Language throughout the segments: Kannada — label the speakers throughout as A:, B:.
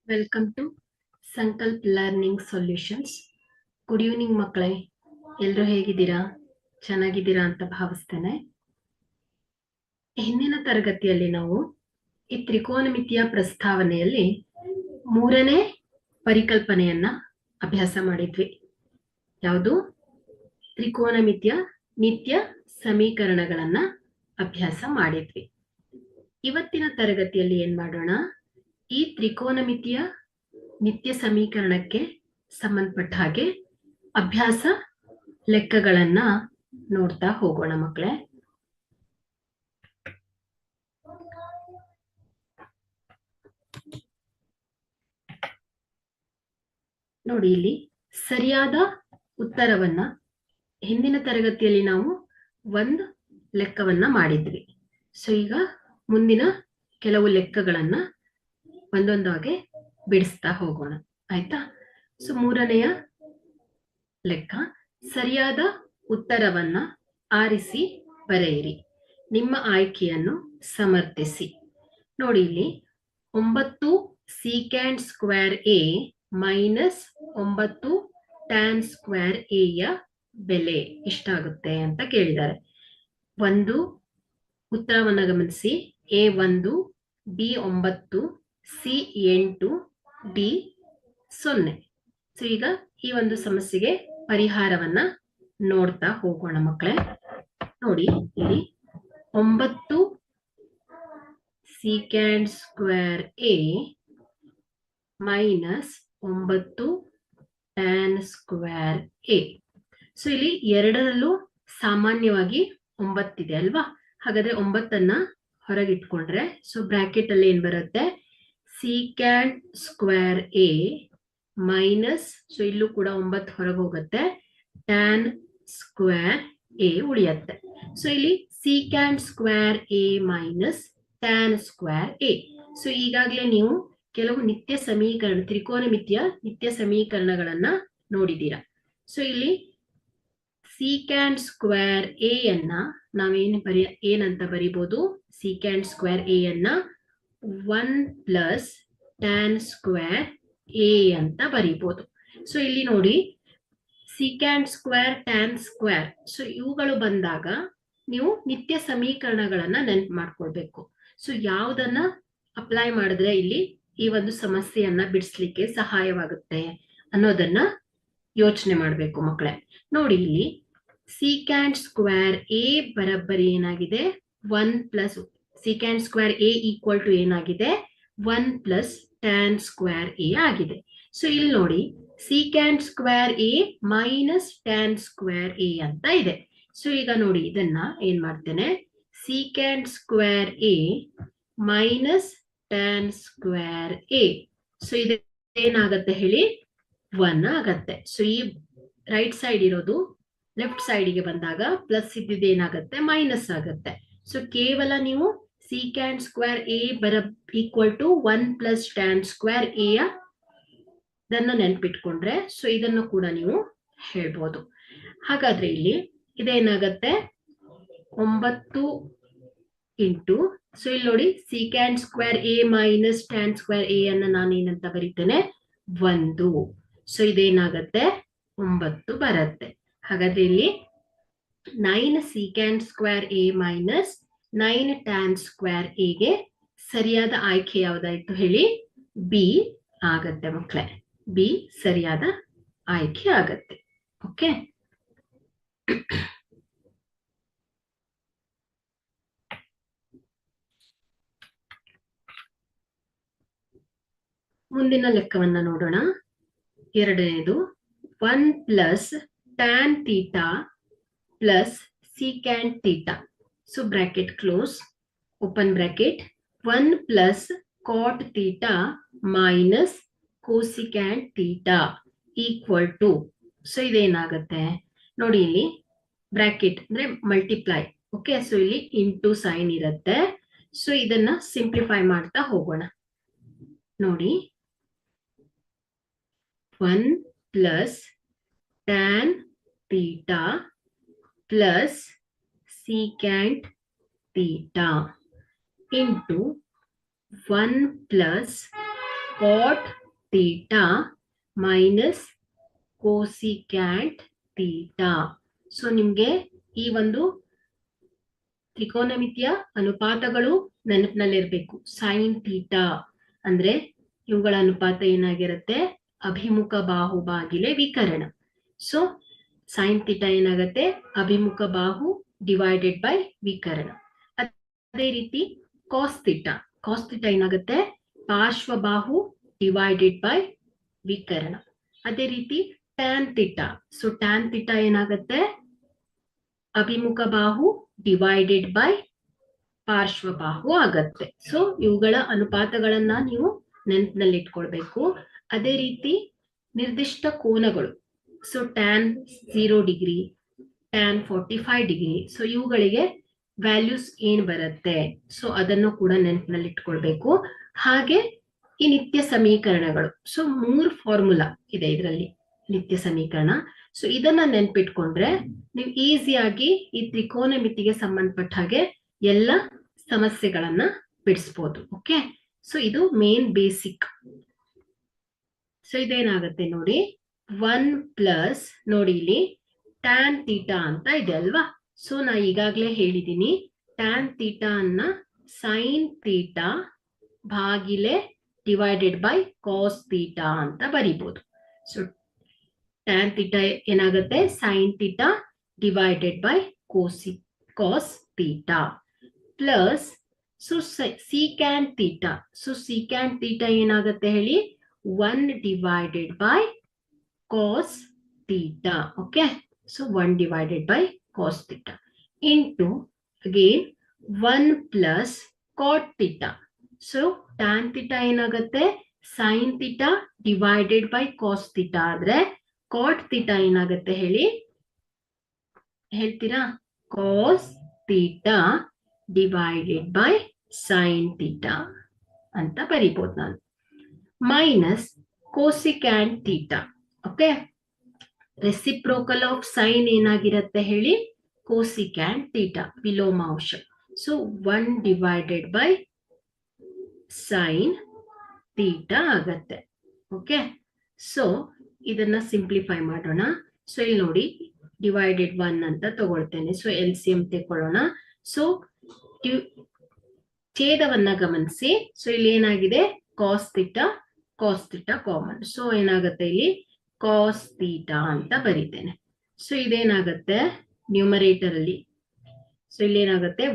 A: Welcome to Sankalp learning solutions. Good evening ಮಕ್ಕಳೇ, ಎಲ್ಲರೂ ಹೇಗಿದ್ದೀರಾ? ಚೆನ್ನಾಗಿದ್ದೀರಾ ಅಂತ ಭಾವಿಸ್ತೇನೆ. ಹಿಂದಿನ ತರಗತಿಯಲ್ಲಿ ನಾವು ಈ ತ್ರಿಕೋನಮಿತಿಯ ಪ್ರಸ್ತಾವನೆಯಲ್ಲಿ ಮೂರನೇ ಪರಿಕಲ್ಪನೆಯನ್ನ ಅಭ್ಯಾಸ ಮಾಡಿದ್ವಿ. ಯಾವುದು? ತ್ರಿಕೋನಮಿತಿಯ ನಿತ್ಯ ಸಮೀಕರಣಗಳನ್ನ ಅಭ್ಯಾಸ ಮಾಡಿದ್ವಿ. ಇವತ್ತಿನ ತರಗತಿಯಲ್ಲಿ ಏನ್ ಮಾಡೋಣ? ಈ ತ್ರಿಕೋನಮಿತಿಯ ನಿತ್ಯ ಸಮೀಕರಣಕ್ಕೆ ಸಂಬಂಧಪಟ್ಟ ಹಾಗೆ ಅಭ್ಯಾಸ ಲೆಕ್ಕಗಳನ್ನ ನೋಡ್ತಾ ಹೋಗೋಣ ಮಕ್ಕಳೇ. ನೋಡಿ, ಇಲ್ಲಿ ಸರಿಯಾದ ಉತ್ತರವನ್ನ ಹಿಂದಿನ ತರಗತಿಯಲ್ಲಿ ನಾವು ಒಂದು ಲೆಕ್ಕವನ್ನ ಮಾಡಿದ್ವಿ. ಸೊ ಈಗ ಮುಂದಿನ ಕೆಲವು ಲೆಕ್ಕಗಳನ್ನ ಒಂದೊಂದಾಗೆ ಬಿಡಿಸ್ತಾ ಹೋಗೋಣ, ಆಯ್ತಾ? ಸೊ ಮೂರನೆಯ ಲೆಕ್ಕ, ಸರಿಯಾದ ಉತ್ತರವನ್ನ ಆರಿಸಿ ಬರೆಯಿರಿ, ನಿಮ್ಮ ಆಯ್ಕೆಯನ್ನು ಸಮರ್ಥಿಸಿ. ನೋಡಿ, ಇಲ್ಲಿ 9 secant square A minus 9 tan square A ಯ ಬೆಲೆ ಎಷ್ಟಾಗುತ್ತೆ ಅಂತ ಕೇಳಿದ್ದಾರೆ. ಒಂದು ಉತ್ತರವನ್ನ ಗಮನಿಸಿ. A1, B9, C8, D0. So ಈಗ ಈ ಒಂದು ಸಮಸ್ಯೆಗೆ ಪರಿಹಾರವನ್ನ ನೋಡ್ತಾ ಹೋಗೋಣ ಮಕ್ಕಳೇ. ನೋಡಿ, ಇಲ್ಲಿ 9 secant square A minus 9 tan square A. So ಇಲ್ಲಿ ಎರಡರಲ್ಲೂ ಸಾಮಾನ್ಯವಾಗಿ 9 ಇದೆ ಅಲ್ವಾ? ಹಾಗಾದ್ರೆ 9ಅನ್ನ ಹೊರಗಿಟ್ಕೊಂಡ್ರೆ ಸೊ ಬ್ರಾಕೆಟ್ ಅಲ್ಲಿ ಏನ್ ಬರುತ್ತೆ? Secant square A minus, so ಇಲ್ಲೂ ಕೂಡ 9 ಹೊರಗೆ ಹೋಗುತ್ತೆ, ಟ್ಯಾನ್ ಸ್ಕ್ವೇರ್ ಎ ಉಳಿಯುತ್ತೆ. ಸೊ ಇಲ್ಲಿ secant square A minus tan square A. So ಈಗಾಗಲೇ ನೀವು ಕೆಲವು ನಿತ್ಯ ಸಮೀಕರಣ, ತ್ರಿಕೋನಮಿತಿಯ ನಿತ್ಯ ಸಮೀಕರಣಗಳನ್ನ ನೋಡಿದೀರಾ. ಸೊ ಇಲ್ಲಿ ಸೀಕ್ಯಾಂಡ್ ಸ್ಕ್ವೇರ್ ಎ ಅನ್ನ ಏನಂತ ಬರಿಬಹುದು? ಸೀಕ್ಯಾಂಡ್ ಸ್ಕ್ವೇರ್ ಎ ಅನ್ನ 1 ಪ್ಲಸ್ ಟ್ಯಾನ್ ಸ್ಕ್ವೇರ್ ಎ ಅಂತ ಬರಿಬಹುದು. ಸೊ ಇಲ್ಲಿ ನೋಡಿ, secant square, tan square, so ಇವುಗಳು ಬಂದಾಗ ನೀವು ನಿತ್ಯ ಸಮೀಕರಣಗಳನ್ನ ನೆನಪು ಮಾಡ್ಕೊಳ್ಬೇಕು. ಸೊ ಯಾವ್ದನ್ನ ಅಪ್ಲೈ ಮಾಡಿದ್ರೆ ಇಲ್ಲಿ ಈ ಒಂದು ಸಮಸ್ಯೆಯನ್ನ ಬಿಡಿಸ್ಲಿಕ್ಕೆ ಸಹಾಯವಾಗುತ್ತೆ ಅನ್ನೋದನ್ನ ಯೋಚನೆ ಮಾಡ್ಬೇಕು ಮಕ್ಕಳೇ. ನೋಡಿ, ಇಲ್ಲಿ ಸೀಕ್ಯಾಂಡ್ ಸ್ಕ್ವೇರ್ ಎ ಬರಬ್ಬರಿ ಏನಾಗಿದೆ? 1 plus secant square A equal to ಏನಾಗಿದೆ? 1 ಪ್ಲಸ್ ಟ್ಯಾನ್ ಸ್ಕ್ವೇರ್ ಎ ಆಗಿದೆ. ಸೊ ಇಲ್ಲಿ ನೋಡಿ, secant square A minus tan square A ಅಂತ ಇದೆ. ಸೊ ಈಗ ನೋಡಿ, ಇದನ್ನ ಏನ್ ಮಾಡ್ತೇನೆ? Secant square A minus tan square A. So ಇದು ಏನಾಗತ್ತೆ ಹೇಳಿ? 1 ಆಗತ್ತೆ. ಸೊ ಈ ರೈಟ್ ಸೈಡ್ ಇರೋದು ಲೆಫ್ಟ್ ಸೈಡ್ಗೆ ಬಂದಾಗ ಪ್ಲಸ್ ಇದ್ದಿದ್ದು ಏನಾಗುತ್ತೆ? ಮೈನಸ್ ಆಗುತ್ತೆ. ಸೊ ಕೇವಲ ನೀವು secant square A equal to 1 plus tan square A ಇದನ್ನ ನೆನ್ಪಿಟ್ಕೊಂಡ್ರೆ ಸೊ ಇದನ್ನು ಕೂಡ ನೀವು ಹೇಳ್ಬೋದು. ಹಾಗಾದ್ರೆ ಇಲ್ಲಿ ಇದೇನಾಗತ್ತೆ? 9 ಇಂಟು, ಸೊ ಇಲ್ಲಿ ನೋಡಿ, secant square A minus tan square A ಅನ್ನ ನಾನು ಏನಂತ ಬರೀತೇನೆ? 1. ಸೊ ಇದೇನಾಗತ್ತೆ? 9 ಬರುತ್ತೆ. ಹಾಗಾದ್ರೆ ಇಲ್ಲಿ 9 secant square A minus 9 tan square A ಗೆ ಸರಿಯಾದ ಆಯ್ಕೆ ಯಾವ್ದಾಯ್ತು ಹೇಳಿ? ಬಿ ಆಗತ್ತೆ ಮಕ್ಕಳೇ. ಬಿ ಸರಿಯಾದ ಆಯ್ಕೆ ಆಗತ್ತೆ. ಓಕೆ, ಮುಂದಿನ ಲೆಕ್ಕವನ್ನ ನೋಡೋಣ. ಎರಡನೇದು 1 plus tan theta plus secant theta. So bracket close, open bracket, 1 plus cot theta minus cosecant theta equal to, so ಇದೇನಾಗತ್ತೆ ನೋಡಿ, ಇಲ್ಲಿ ಬ್ರಾಕೆಟ್ ಅಂದ್ರೆ ಮಲ್ಟಿಪ್ಲೈ. ಓಕೆ, ಸೊ ಇಲ್ಲಿ ಇಂಟು ಸೈನ್ ಇರುತ್ತೆ. ಸೊ ಇದನ್ನ ಸಿಂಪ್ಲಿಫೈ ಮಾಡ್ತಾ ಹೋಗೋಣ. ನೋಡಿ, 1 plus tan theta plus secant theta into 1 plus cot theta minus cosecant theta. So ನಿಮ್ಗೆ ಈ ಒಂದು ತ್ರಿಕೋನಮಿತಿಯ ಅನುಪಾತಗಳು ನೆನಪಿನಲ್ಲಿರ್ಬೇಕು. ಸೈನ್ ಥೀಟಾ ಅಂದ್ರೆ ಇವುಗಳ ಅನುಪಾತ ಏನಾಗಿರುತ್ತೆ, ಅಭಿಮುಖ ಬಾಹು ಬಾಗಿಲೆ ವಿಕರಣ. ಸೊ ಸೈನ್ ಥೀಟಾ ಏನಾಗುತ್ತೆ, ಅಭಿಮುಖ ಬಾಹು ಡಿವೈಡೆಡ್ ಬೈ ವಿಕರಣ. ಅದೇ ರೀತಿ ಕಾಸ್ ಥೀಟಾ, ಕಾಸ್ ಥೀಟಾ ಏನಾಗುತ್ತೆ, ಪಾರ್ಶ್ವಬಾಹು ಡಿವೈಡೆಡ್ ಬೈ ವಿಕರಣ. ಅದೇ ರೀತಿ tan theta, so tan theta ಏನಾಗುತ್ತೆ, ಅಭಿಮುಖ ಬಾಹು ಡಿವೈಡೆಡ್ ಬೈ ಪಾರ್ಶ್ವಬಾಹು ಆಗತ್ತೆ. ಸೊ ಇವುಗಳ ಅನುಪಾತಗಳನ್ನ ನೀವು ನೆನಪಿನಲ್ಲಿ ಇಟ್ಕೊಳ್ಬೇಕು. ಅದೇ ರೀತಿ ನಿರ್ದಿಷ್ಟ ಕೋನಗಳು, so tan 0 degree, tan 45 degree, so ಇವುಗಳಿಗೆ ವ್ಯಾಲ್ಯೂಸ್ ಏನ್ ಬರುತ್ತೆ, ಸೊ ಅದನ್ನು ಕೂಡ ನೆನಪಿನಲ್ಲಿ ಇಟ್ಕೊಳ್ಬೇಕು. ಹಾಗೆ ಈ ನಿತ್ಯ ಸಮೀಕರಣಗಳು, ಸೊ 3 ಫಾರ್ಮುಲಾ ಇದೆ ಇದರಲ್ಲಿ ನಿತ್ಯ ಸಮೀಕರಣ. ಸೊ ಇದನ್ನ ನೆನ್ಪಿಟ್ಕೊಂಡ್ರೆ ನೀವು ಈಸಿಯಾಗಿ ಈ ತ್ರಿಕೋನಮಿತಿಗೆ ಸಂಬಂಧಪಟ್ಟ ಹಾಗೆ ಎಲ್ಲ ಸಮಸ್ಯೆಗಳನ್ನ ಬಿಡಿಸ್ಬೋದು. ಓಕೆ, ಸೊ ಇದು ಮೇನ್ ಬೇಸಿಕ್. ಸೊ ಇದೇನಾಗುತ್ತೆ ನೋಡಿ, 1 ಪ್ಲಸ್ ನೋಡಿ ಇಲ್ಲಿ ಟ್ಯಾನ್ ಥೀಟಾ ಅಂತ ಇದೆ ಅಲ್ವಾ. ಸೊ ನಾ ಈಗಾಗಲೇ ಹೇಳಿದ್ದೀನಿ, ಟ್ಯಾನ್ ಥೀಟಾ ಅನ್ನ ಸೈನ್ ಥೀಟಾ ಭಾಗಿಲೆ ಡಿವೈಡೆಡ್ ಬೈ ಕಾಸ್ ಥೀಟಾ ಅಂತ ಬರಿಬಹುದು. ಸೊ ಟ್ಯಾನ್ ಥೀಟಾ ಏನಾಗುತ್ತೆ, sine theta divided by cos theta plus so secant theta. So secant theta ಏನಾಗುತ್ತೆ ಹೇಳಿ, 1 divided by cos theta. Okay, so 1 divided by cos theta into again 1 plus cot theta. So tan theta ಏನಾಗುತ್ತೆ, sine theta divided by cos theta ಆದ್ರೆ ಕಾಟ್ ಥೀಟಾ ಏನಾಗುತ್ತೆ ಹೇಳಿ, ಹೇಳ್ತೀರಾ, ಕಾಸ್ theta divided by sine theta ಅಂತ ಬರಿಬಹುದು ನಾನು. Minus cosecant theta. Okay, reciprocal of sine ಏನಾಗಿರುತ್ತೆ ಹೇಳಿ, ಕೋಸಿಕ್ಯಾಂಟ್ ಥೀಟಾ, ವಿಲೋಮಾಂಶ. So 1 divided by sine theta ಆಗತ್ತೆ. ಓಕೆ, ಸೊ ಇದನ್ನ ಸಿಂಪ್ಲಿಫೈ ಮಾಡೋಣ. ಸೊ ಇಲ್ಲಿ ನೋಡಿ ಡಿವೈಡೆಡ್ 1 ಅಂತ ತಗೊಳ್ತೇನೆ. ಸೊ LCM ತೆಕೊಳ್ಳೋಣ. ಸೊ ಛೇದವನ್ನ ಗಮನಿಸಿ. ಸೊ ಇಲ್ಲಿ ಏನಾಗಿದೆ, ಕಾಸ್ ಥೀಟಾ ಕಾಮನ್. ಸೊ ಏನಾಗುತ್ತೆ ಇಲ್ಲಿ ಕಾಸ್ ಥೀಟಾ ಅಂತ ಬರೀತೇನೆ. ಸೊ ಇದೇನಾಗುತ್ತೆ ನ್ಯೂಮರೇಟರ್ ಅಲ್ಲಿ, ಸೊ ಇಲ್ಲಿ ಏನಾಗುತ್ತೆ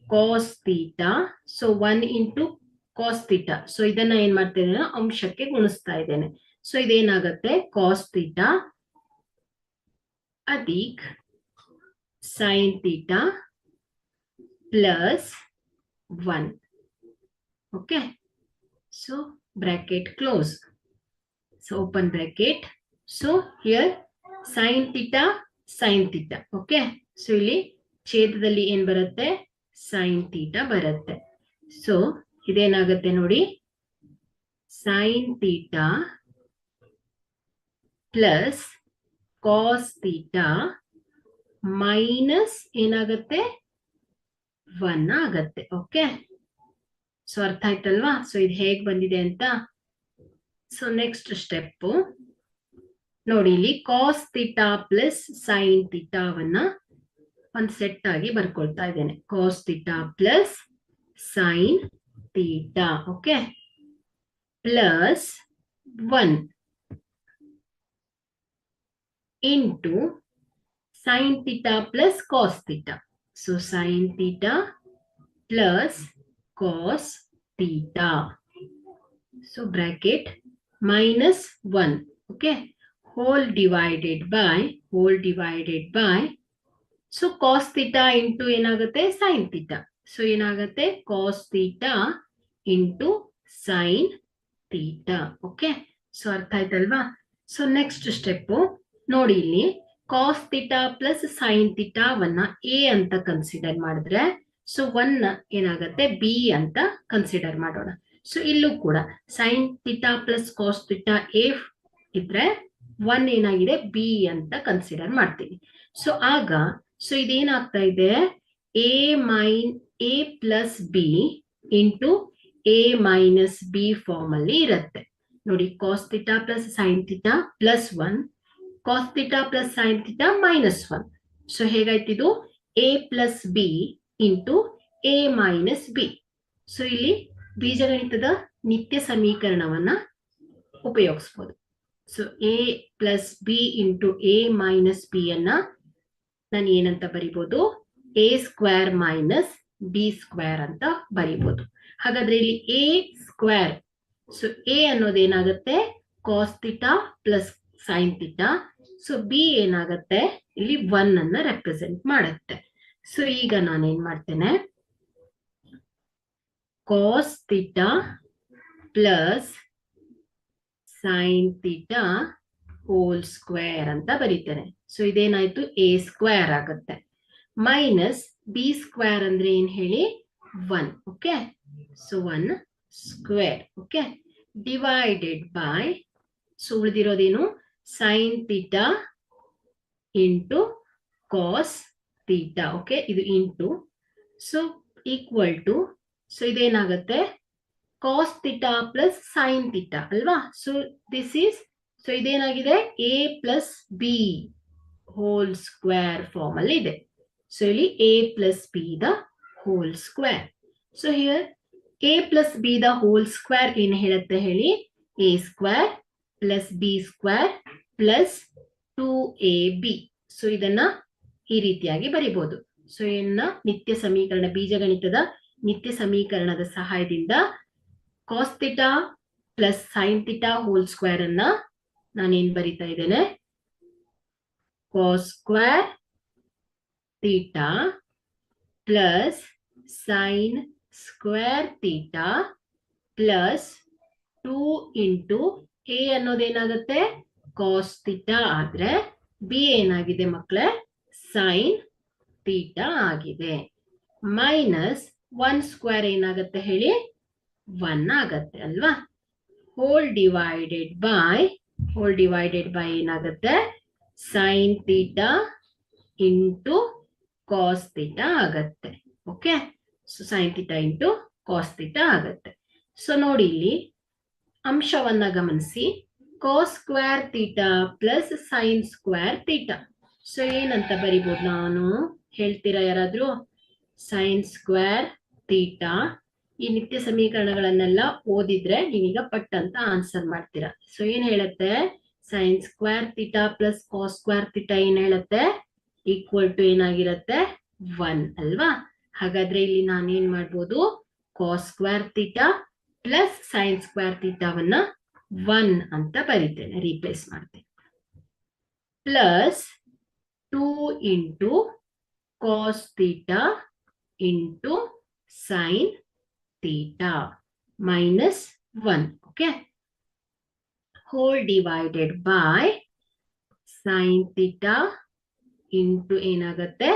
A: cos theta. So 1 into cos theta. So ಇದನ್ನ ಏನ್ ಮಾಡ್ತಾ ಇದ್ದೇನೆ, ಅಂಶಕ್ಕೆ ಗುಣಿಸ್ತಾ ಇದ್ದೇನೆ. ಸೊ ಇದೇನಾಗುತ್ತೆ ಕಾಸ್ ಥೀಟಾ ಅಧಿಕ್ sine theta plus 1. Okay, so bracket close. So open bracket. So here sine theta. Okay, so ಇಲ್ಲಿ ಛೇದದಲ್ಲಿ ಏನ್ ಬರುತ್ತೆ, ಸೈನ್ ಥೀಟಾ ಬರುತ್ತೆ. ಸೊ ಇದೇನಾಗುತ್ತೆ ನೋಡಿ, sine theta plus cos theta minus ಏನಾಗುತ್ತೆ 1 ಆಗತ್ತೆ. ಓಕೆ, ಸೊ ಅರ್ಥ ಆಯ್ತಲ್ವಾ. ಸೊ ಇದು ಹೇಗ್ ಬಂದಿದೆ ಅಂತ. ಸೊ ನೆಕ್ಸ್ಟ್ ಸ್ಟೆಪ್ ನೋಡಿ, ಇಲ್ಲಿ ಕಾಸ್ ಥೀಟಾ ಪ್ಲಸ್ ಸೈನ್ ಥೀಟಾವನ್ನ ಒಂದು ಸೆಟ್ ಆಗಿ ಬರ್ಕೊಳ್ತಾ ಇದ್ದೇನೆ. Cos theta plus sine theta. Okay, plus 1 into sine theta plus cos theta. So sine theta plus cos theta. So bracket minus 1. Okay, whole divided by so cos theta into ಏನಾಗುತ್ತೆ ಸೈನ್ ಥೀಟಾ. ಸೊ ಏನಾಗುತ್ತೆ cos theta into sine theta. Okay, so ಅರ್ಥ ಆಯ್ತಲ್ವಾ. ಸೊ ನೆಕ್ಸ್ಟ್ ಸ್ಟೆಪ್ ನೋಡಿ, ಇಲ್ಲಿ cos theta plus sine ಥೀಟಾವನ್ನ A ಅಂತ ಕನ್ಸಿಡರ್ ಮಾಡಿದ್ರೆ, ಸೊ 1 ಏನಾಗುತ್ತೆ ಬಿ ಅಂತ ಕನ್ಸಿಡರ್ ಮಾಡೋಣ. ಸೊ ಇಲ್ಲೂ ಕೂಡ sine theta plus cos theta A ಇದ್ರೆ 1 ಏನಾಗಿದೆ ಬಿ ಅಂತ ಕನ್ಸಿಡರ್ ಮಾಡ್ತೀವಿ. ಸೊ ಆಗ ಸೊ ಇದೇನಾಗ್ತಾ ಇದೆ, A plus B into A minus B form ಅಲ್ಲಿ ಇರುತ್ತೆ. ನೋಡಿ cos theta plus sine theta plus 1, cos theta plus sine theta minus 1. So ಹೇಗಾಯ್ತಿದು A plus B into A minus B. So ಇಲ್ಲಿ ಬೀಜಗಣಿತದ ನಿತ್ಯ ಸಮೀಕರಣವನ್ನ ಉಪಯೋಗಿಸಬಹುದು. So A plus B into A minus B ಅನ್ನ ನಾನು ಏನಂತ ಬರಿಬಹುದು, A square minus B square ಅಂತ ಬರಿಬಹುದು. ಹಾಗಾದ್ರೆ ಇಲ್ಲಿ ಎ ಸ್ಕ್ವೇರ್, ಸೊ ಎ ಅನ್ನೋದೇನಾಗುತ್ತೆ cos theta plus sine theta. So B ಏನಾಗುತ್ತೆ ಇಲ್ಲಿ 1 ಅನ್ನ ರೆಪ್ರೆಸೆಂಟ್ ಮಾಡುತ್ತೆ. ಸೊ ಈಗ ನಾನೇನ್ ಮಾಡ್ತೇನೆ, cos theta plus sine theta whole square ಅಂತ ಬರೀತೇನೆ. ಸೊ ಇದೇನಾಯ್ತು ಎ ಸ್ಕ್ವೇರ್ ಆಗುತ್ತೆ, ಮೈನಸ್ ಬಿ ಸ್ಕ್ವೇರ್ ಅಂದ್ರೆ ಏನ್ ಹೇಳಿ 1. Okay, so 1 square. Okay, divided by, so ಉಳಿದಿರೋದೇನು sine theta into cos theta. Okay, ಇದು into, so equal to, so ಇದೇನಾಗುತ್ತೆ cos theta plus sine theta ಅಲ್ವಾ. ಸೊ ದಿಸ್ ಈಸ್, ಸೊ ಇದೇನಾಗಿದೆ A plus B whole square form ಅಲ್ಲಿ ಇದೆ. ಸೊ ಇಲ್ಲಿ A plus B the whole square. So here A plus B the whole square ಏನ್ ಹೇಳುತ್ತೆ ಹೇಳಿ, a square plus B square plus 2ab. So ಇದನ್ನ ಈ ರೀತಿಯಾಗಿ ಬರಿಬಹುದು. ಸೊ ಇದನ್ನ ನಿತ್ಯ ಸಮೀಕರಣ, ಬೀಜಗಣಿತದ ನಿತ್ಯ ಸಮೀಕರಣದ ಸಹಾಯದಿಂದ cos theta plus sine theta whole square ಅನ್ನ ನಾನೇನ್ ಬರಿತಾ ಇದ್ದೇನೆ, cos square theta plus sine square theta plus 2 into A ಅನ್ನೋದೇನಾಗುತ್ತೆ ಕಾಸ್ ಥೀಟಾ ಆದ್ರೆ ಬಿ ಏನಾಗಿದೆ ಮಕ್ಕಳೇ ಸೈನ್ ಥೀಟಾ ಆಗಿದೆ, ಮೈನಸ್ 1 ಸ್ಕ್ವೇರ್ ಏನಾಗುತ್ತೆ ಹೇಳಿ 1 ಆಗತ್ತೆ ಅಲ್ವಾ. ಹೋಲ್ ಡಿವೈಡೆಡ್ ಬೈ ಏನಾಗುತ್ತೆ sine theta into cos theta ಆಗತ್ತೆ. Okay, so sine theta into cos theta ಆಗತ್ತೆ. ಸೊ ನೋಡಿ ಇಲ್ಲಿ ಅಂಶವನ್ನ ಗಮನಿಸಿ, cos square theta plus sine square theta. So ಏನಂತ ಬರಿಬಹುದು, ನಾನು ಹೇಳ್ತೀರಾ ಯಾರಾದ್ರೂ, ಸೈನ್ ಸ್ಕ್ವೇರ್ ಥೀಟಾ. ಈ ನಿತ್ಯ ಸಮೀಕರಣಗಳನ್ನೆಲ್ಲ ಓದಿದ್ರೆ ನೀವೀಗ ಪಟ್ ಅಂತ ಆನ್ಸರ್ ಮಾಡ್ತೀರಾ. ಸೊ ಏನ್ ಹೇಳುತ್ತೆ, sine square theta plus cos square theta ಏನ್ ಹೇಳುತ್ತೆ ಈಕ್ವಲ್ ಟು ಏನಾಗಿರುತ್ತೆ 1 ಅಲ್ವಾ. ಹಾಗಾದ್ರೆ ಇಲ್ಲಿ ನಾನೇನ್ ಮಾಡ್ಬೋದು, cos square theta plus sine square ಥೀಟಾವನ್ನ 1 ಅಂತ ಬರೀತೇನೆ, ರೀಪ್ಲೇಸ್ ಮಾಡ್ತೇನೆ, plus 2 into cos theta into sine theta minus 1. Okay, whole divided by sine theta into ಏನಾಗುತ್ತೆ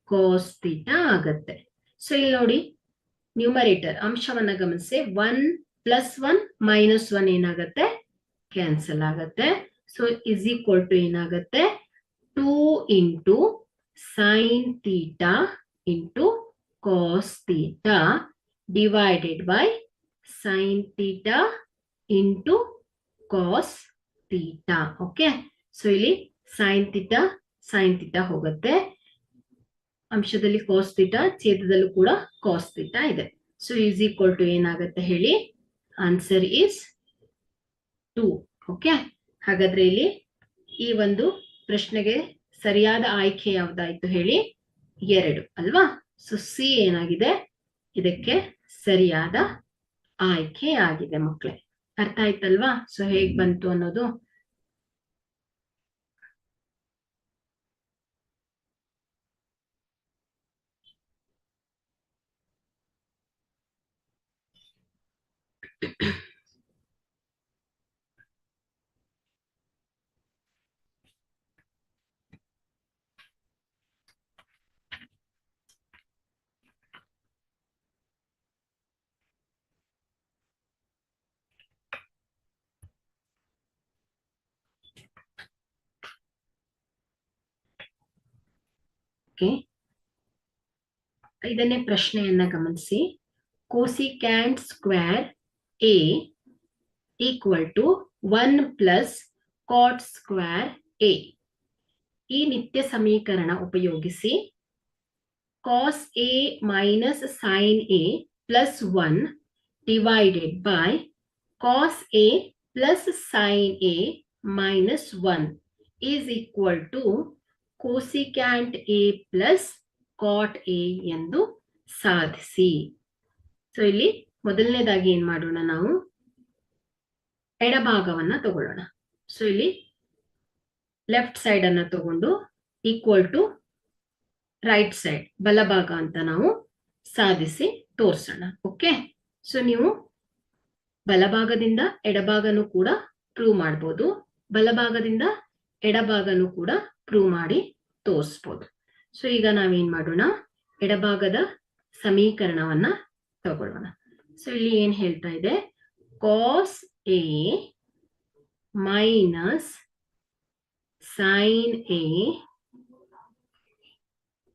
A: ಕಾಸ್ ಥೀಟಾ ಆಗತ್ತೆ. ಸೊ ಇಲ್ಲಿ ನೋಡಿ ನ್ಯೂಮರೇಟರ್ ಅಂಶವನ್ನ ಗಮನಿಸಿ, 1 ಪ್ಲಸ್ 1 ಮೈನಸ್ 1 ಏನಾಗುತ್ತೆ ಕ್ಯಾನ್ಸಲ್ ಆಗತ್ತೆ. ಸೊ ಇಸ್ ಈಕ್ವಲ್ ಟು ಏನಾಗುತ್ತೆ 2 into sine theta into cos theta divided by sine theta into cos theta. Okay, so ಇಲ್ಲಿ ಸೈನ್ ಥೀಟಾ ಹೋಗುತ್ತೆ, ಅಂಶದಲ್ಲಿ ಕಾಸ್ ಥೀಟಾ, ಛೇದದಲ್ಲೂ ಕೂಡ ಕಾಸ್ ಥೀಟಾ ಇದೆ. ಸೊ ಈಸ್ ಈಕ್ವಲ್ ಟು ಏನಾಗುತ್ತೆ ಹೇಳಿ, ಆನ್ಸರ್ ಈಸ್ 2. ಓಕೆ, ಹಾಗಾದ್ರೆ ಇಲ್ಲಿ ಈ ಒಂದು ಪ್ರಶ್ನೆಗೆ ಸರಿಯಾದ ಆಯ್ಕೆ ಯಾವ್ದಾಯ್ತು ಹೇಳಿ 2 ಅಲ್ವಾ. ಸೊ ಸಿ ಏನಾಗಿದೆ ಇದಕ್ಕೆ ಸರಿಯಾದ ಆಯ್ಕೆ ಆಗಿದೆ ಮಕ್ಕಳೇ. ಅರ್ಥ ಆಯ್ತಲ್ವಾ. ಸೊ ಹೇಗ್ ಬಂತು ಅನ್ನೋದು. ಐದನೇ ಪ್ರಶ್ನೆಯನ್ನ ಗಮನಿಸಿ, cosecant square A equal to 1 plus cot square A. ಈ ನಿತ್ಯ ಸಮೀಕರಣ ಉಪಯೋಗಿಸಿ cos A minus sine A plus 1 divided by cos A plus sine A minus 1 is equal to cosecant A plus cot A ಎಂದು ಸಾಧಿಸಿ. ಸೊ ಇಲ್ಲಿ ಮೊದಲನೇದಾಗಿ ಏನ್ ಮಾಡೋಣ, ನಾವು ಎಡಭಾಗವನ್ನ ತಗೊಳ್ಳೋಣ. ಸೊ ಇಲ್ಲಿ ಲೆಫ್ಟ್ ಸೈಡ್ ಅನ್ನ ತಗೊಂಡು ಈಕ್ವಲ್ ಟು ರೈಟ್ ಸೈಡ್ ಬಲಭಾಗ ಅಂತ ನಾವು ಸಾಧಿಸಿ ತೋರಿಸೋಣ. ಓಕೆ, ಸೊ ನೀವು ಬಲಭಾಗದಿಂದ ಎಡಭಾಗನೂ ಕೂಡ ಪ್ರೂವ್ ಮಾಡ್ಬೋದು, ಬಲಭಾಗದಿಂದ ಎಡಭಾಗನೂ ಕೂಡ ಪ್ರೂವ್ ಮಾಡಿ ತೋರಿಸ್ಬೋದು. ಸೊ ಈಗ ನಾವೇನ್ ಮಾಡೋಣ, ಎಡಭಾಗದ ಸಮೀಕರಣವನ್ನ ತಗೊಳ್ಳೋಣ. ಸೊ ಇಲ್ಲಿ ಏನ್ ಹೇಳ್ತಾ ಇದೆ, cos A minus sine A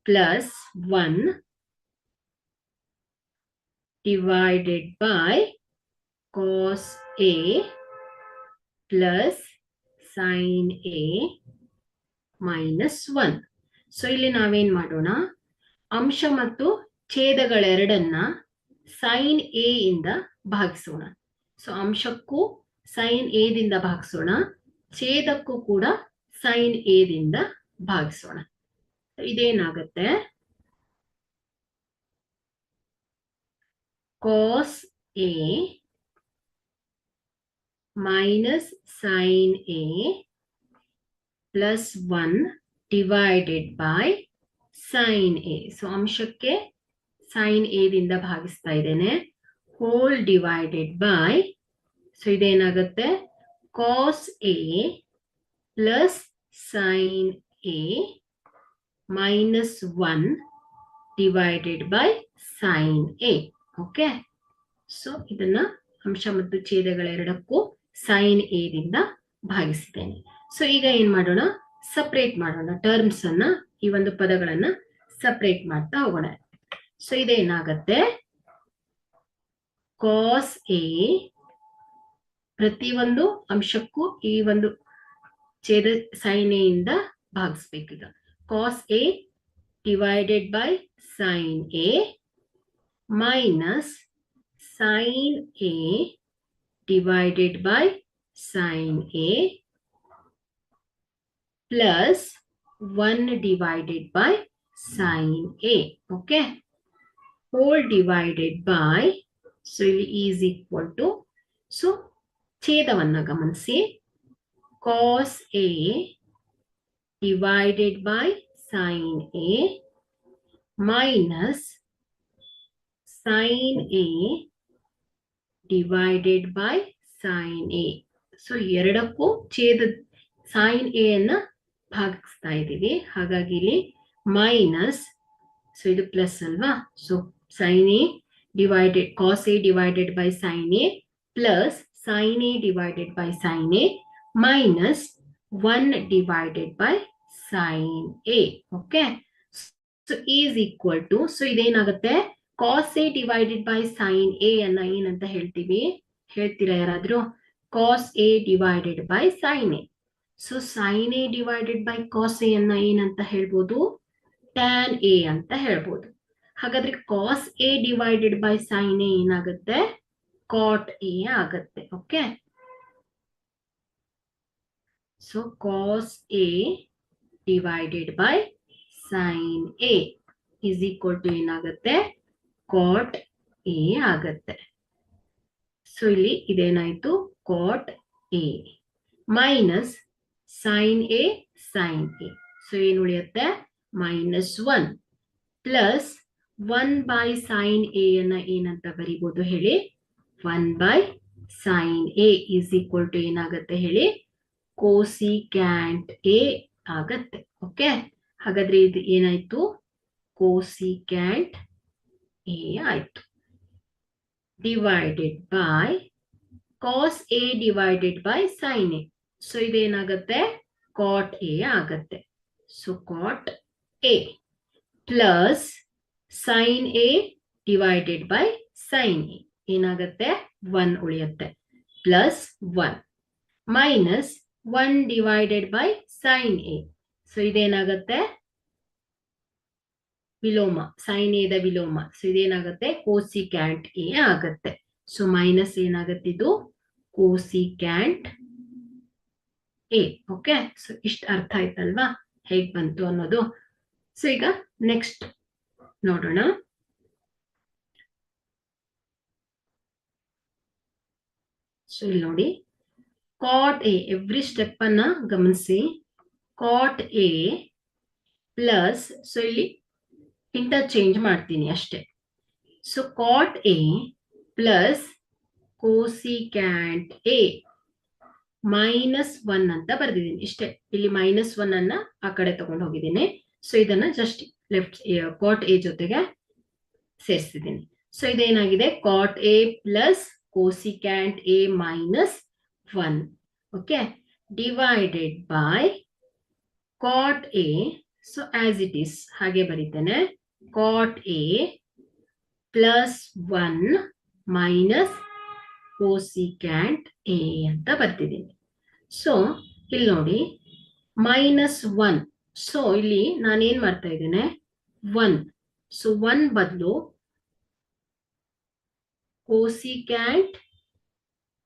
A: plus 1 divided by cos A plus sine A minus 1. So ಇಲ್ಲಿ ನಾವೇನ್ ಮಾಡೋಣ, ಅಂಶ ಮತ್ತು ಛೇದಗಳೆರಡನ್ನ ಸೈನ್ ಎ ಇಂದ ಭಾಗಿಸೋಣ. ಸೊ ಅಂಶಕ್ಕೂ ಸೈನ್ ಎ ದಿಂದ ಭಾಗಿಸೋಣ, ಛೇದಕ್ಕೂ ಕೂಡ ಸೈನ್ ಎ ದಿಂದ ಭಾಗಿಸೋಣ. ಇದೇನಾಗತ್ತೆ, cos A minus sine A plus 1 divided by sine A. So ಅಂಶಕ್ಕೆ ಸೈನ್ ಎ ದಿಂದ ಭಾಗಿಸ್ತಾ ಇದ್ದೇನೆ, ಹೋಲ್ ಡಿವೈಡೆಡ್ ಬೈ, ಸೊ ಇದೇನಾಗುತ್ತೆ, cos A plus sine A minus 1 divided by sine A. Okay, so ಇದನ್ನ ಅಂಶ ಮತ್ತು ಛೇದಗಳೆರಡಕ್ಕೂ ಸೈನ್ ಎ ದಿಂದ ಭಾಗಿಸಿದ್ದೇನೆ. ಸೊ ಈಗ ಏನ್ ಮಾಡೋಣ, ಸಪರೇಟ್ ಮಾಡೋಣ, ಟರ್ಮ್ಸ್ ಅನ್ನ, ಈ ಒಂದು ಪದಗಳನ್ನ ಸಪರೇಟ್ ಮಾಡ್ತಾ ಹೋಗೋಣ. ಸೊ ಇದೇನಾಗತ್ತೆ, ಕಾಸ್ ಎ ಪ್ರತಿಯೊಂದು ಅಂಶಕ್ಕೂ ಈ ಒಂದು ಛೇದ ಸೈನ್ ಎ ಇಂದ ಭಾಗಿಸ್ಬೇಕೀಗ. Cos A divided by sine A minus sine A divided by sine A plus 1 divided by sine A. Okay, whole divided by, so ಇಲ್ಲಿ ಈಸ್ ಈಕ್ವಲ್ ಟು, ಸೊ ಛೇದವನ್ನ ಗಮನಿಸಿ, cos A divided by sine A minus sine A divided by sine A. So ಎರಡಕ್ಕೂ ಛೇದ ಸೈನ್ ಎ ಅನ್ನ ಭಾಗಿಸ್ತಾ ಇದ್ದೀವಿ, ಹಾಗಾಗಿ ಇಲ್ಲಿ ಮೈನಸ್, ಸೊ ಇದು ಪ್ಲಸ್ ಅಲ್ವಾ, so sine A divided cos A divided by sine A plus sine A divided by sine A minus 1 divided by sine A. Okay, so is equal to, so ಇದೇನಾಗುತ್ತೆ, cos A divided by sine A ಅನ್ನ ಏನಂತ ಹೇಳ್ತೀವಿ, ಹೇಳ್ತೀರಾ ಯಾರಾದ್ರೂ? Cos A divided by sine A. So sine A divided by cos A ಅನ್ನ ಏನಂತ ಹೇಳ್ಬೋದು, ಟ್ಯಾನ್ ಎ ಅಂತ ಹೇಳ್ಬೋದು. ಹಾಗಾದ್ರೆ cos A divided by sine A ಏನಾಗುತ್ತೆ, ಕಾಟ್ ಎ ಆಗುತ್ತೆ. Okay, so cos A divided by sine A is equal to ಏನಾಗುತ್ತೆ, ಕಾಟ್ ಎ ಆಗತ್ತೆ. ಸೊ ಇಲ್ಲಿ ಇದೇನಾಯ್ತು, cot A minus sine A sine A. So ಏನು ಉಳಿಯುತ್ತೆ, minus 1 plus 1 by sine A ಅನ್ನ ಏನಂತ ಬರೀಬಹುದು ಹೇಳಿ, 1 by sine A is equal to ಏನಾಗತ್ತೆ ಹೇಳಿ, ಕೋಸಿಕ್ಯಾಂಟ್ ಎ ಆಗತ್ತೆ. ಓಕೆ, ಹಾಗಾದ್ರೆ ಇದು ಏನಾಯ್ತು, ಕೋಸಿಕ್ಯಾಂಟ್ ಎ ಆಯ್ತು. Divided by cos A divided by sine A. So ಇದೇನಾಗತ್ತೆ, ಕಾಟ್ ಎ ಆಗತ್ತೆ. So cot A plus sine A divided by sine A ಏನಾಗತ್ತೆ, 1 ಉಳಿಯುತ್ತೆ. Plus 1 minus 1 divided by sine A. So ಇದೇನಾಗುತ್ತೆ ವಿಲೋಮ, ಸೈನ್ ಎದ ವಿಲೋಮ. ಸೊ ಇದೇನಾಗುತ್ತೆ ಕೋಸಿಕ್ಯಾಂಟ್ ಎ ಆಗತ್ತೆ. ಸೊ ಮೈನಸ್ ಏನಾಗುತ್ತೆ ಇದು ಕೋಸಿಕ್ಯಾಂಟ್ ಎ. ಓಕೆ, ಸೊ ಇಷ್ಟು ಅರ್ಥ ಆಯ್ತಲ್ವಾ ಹೇಗ್ ಬಂತು ಅನ್ನೋದು. ಸೊ ಈಗ ನೆಕ್ಸ್ಟ್ ನೋಡೋಣ. ಸೊ ಇಲ್ಲಿ ನೋಡಿ ಕಾಟ್ ಎ, ಎವ್ರಿ ಸ್ಟೆಪ್ ಅನ್ನ ಗಮನಿಸಿ. ಕಾಟ್ ಎ ಪ್ಲಸ್, ಸೊ ಇಲ್ಲಿ ಇಂಟರ್ಚೇಂಜ್ ಮಾಡ್ತೀನಿ ಅಷ್ಟೇ. So cot A plus cosecant A minus 1 ಅಂತ ಬರ್ದಿದ್ದೀನಿ ಇಷ್ಟೇ. ಇಲ್ಲಿ ಮೈನಸ್ 1 ಅನ್ನ ಆ ಕಡೆ ತಗೊಂಡು ಹೋಗಿದ್ದೀನಿ. ಸೊ ಇದನ್ನ ಜಸ್ಟ್ ಲೆಫ್ಟ್ ಕಾಟ್ ಎ ಜೊತೆಗೆ ಸೇರಿಸಿದ್ದೀನಿ. ಸೊ ಇದೇನಾಗಿದೆ cot A plus cosecant A minus 1. Okay, divided by cot a. So as it is ಹಾಗೆ ಬರೀತೇನೆ. Cot A plus 1 minus cosecant a ಅಂತ ಬರ್ತಿದ್ದೀನಿ. ಸೊ ಇಲ್ಲಿ ನೋಡಿ ಮೈನಸ್ 1. ಸೊ ಇಲ್ಲಿ ನಾನೇನ್ ಮಾಡ್ತಾ ಇದ್ದೇನೆ 1. ಸೊ 1 ಬದಲು cosecant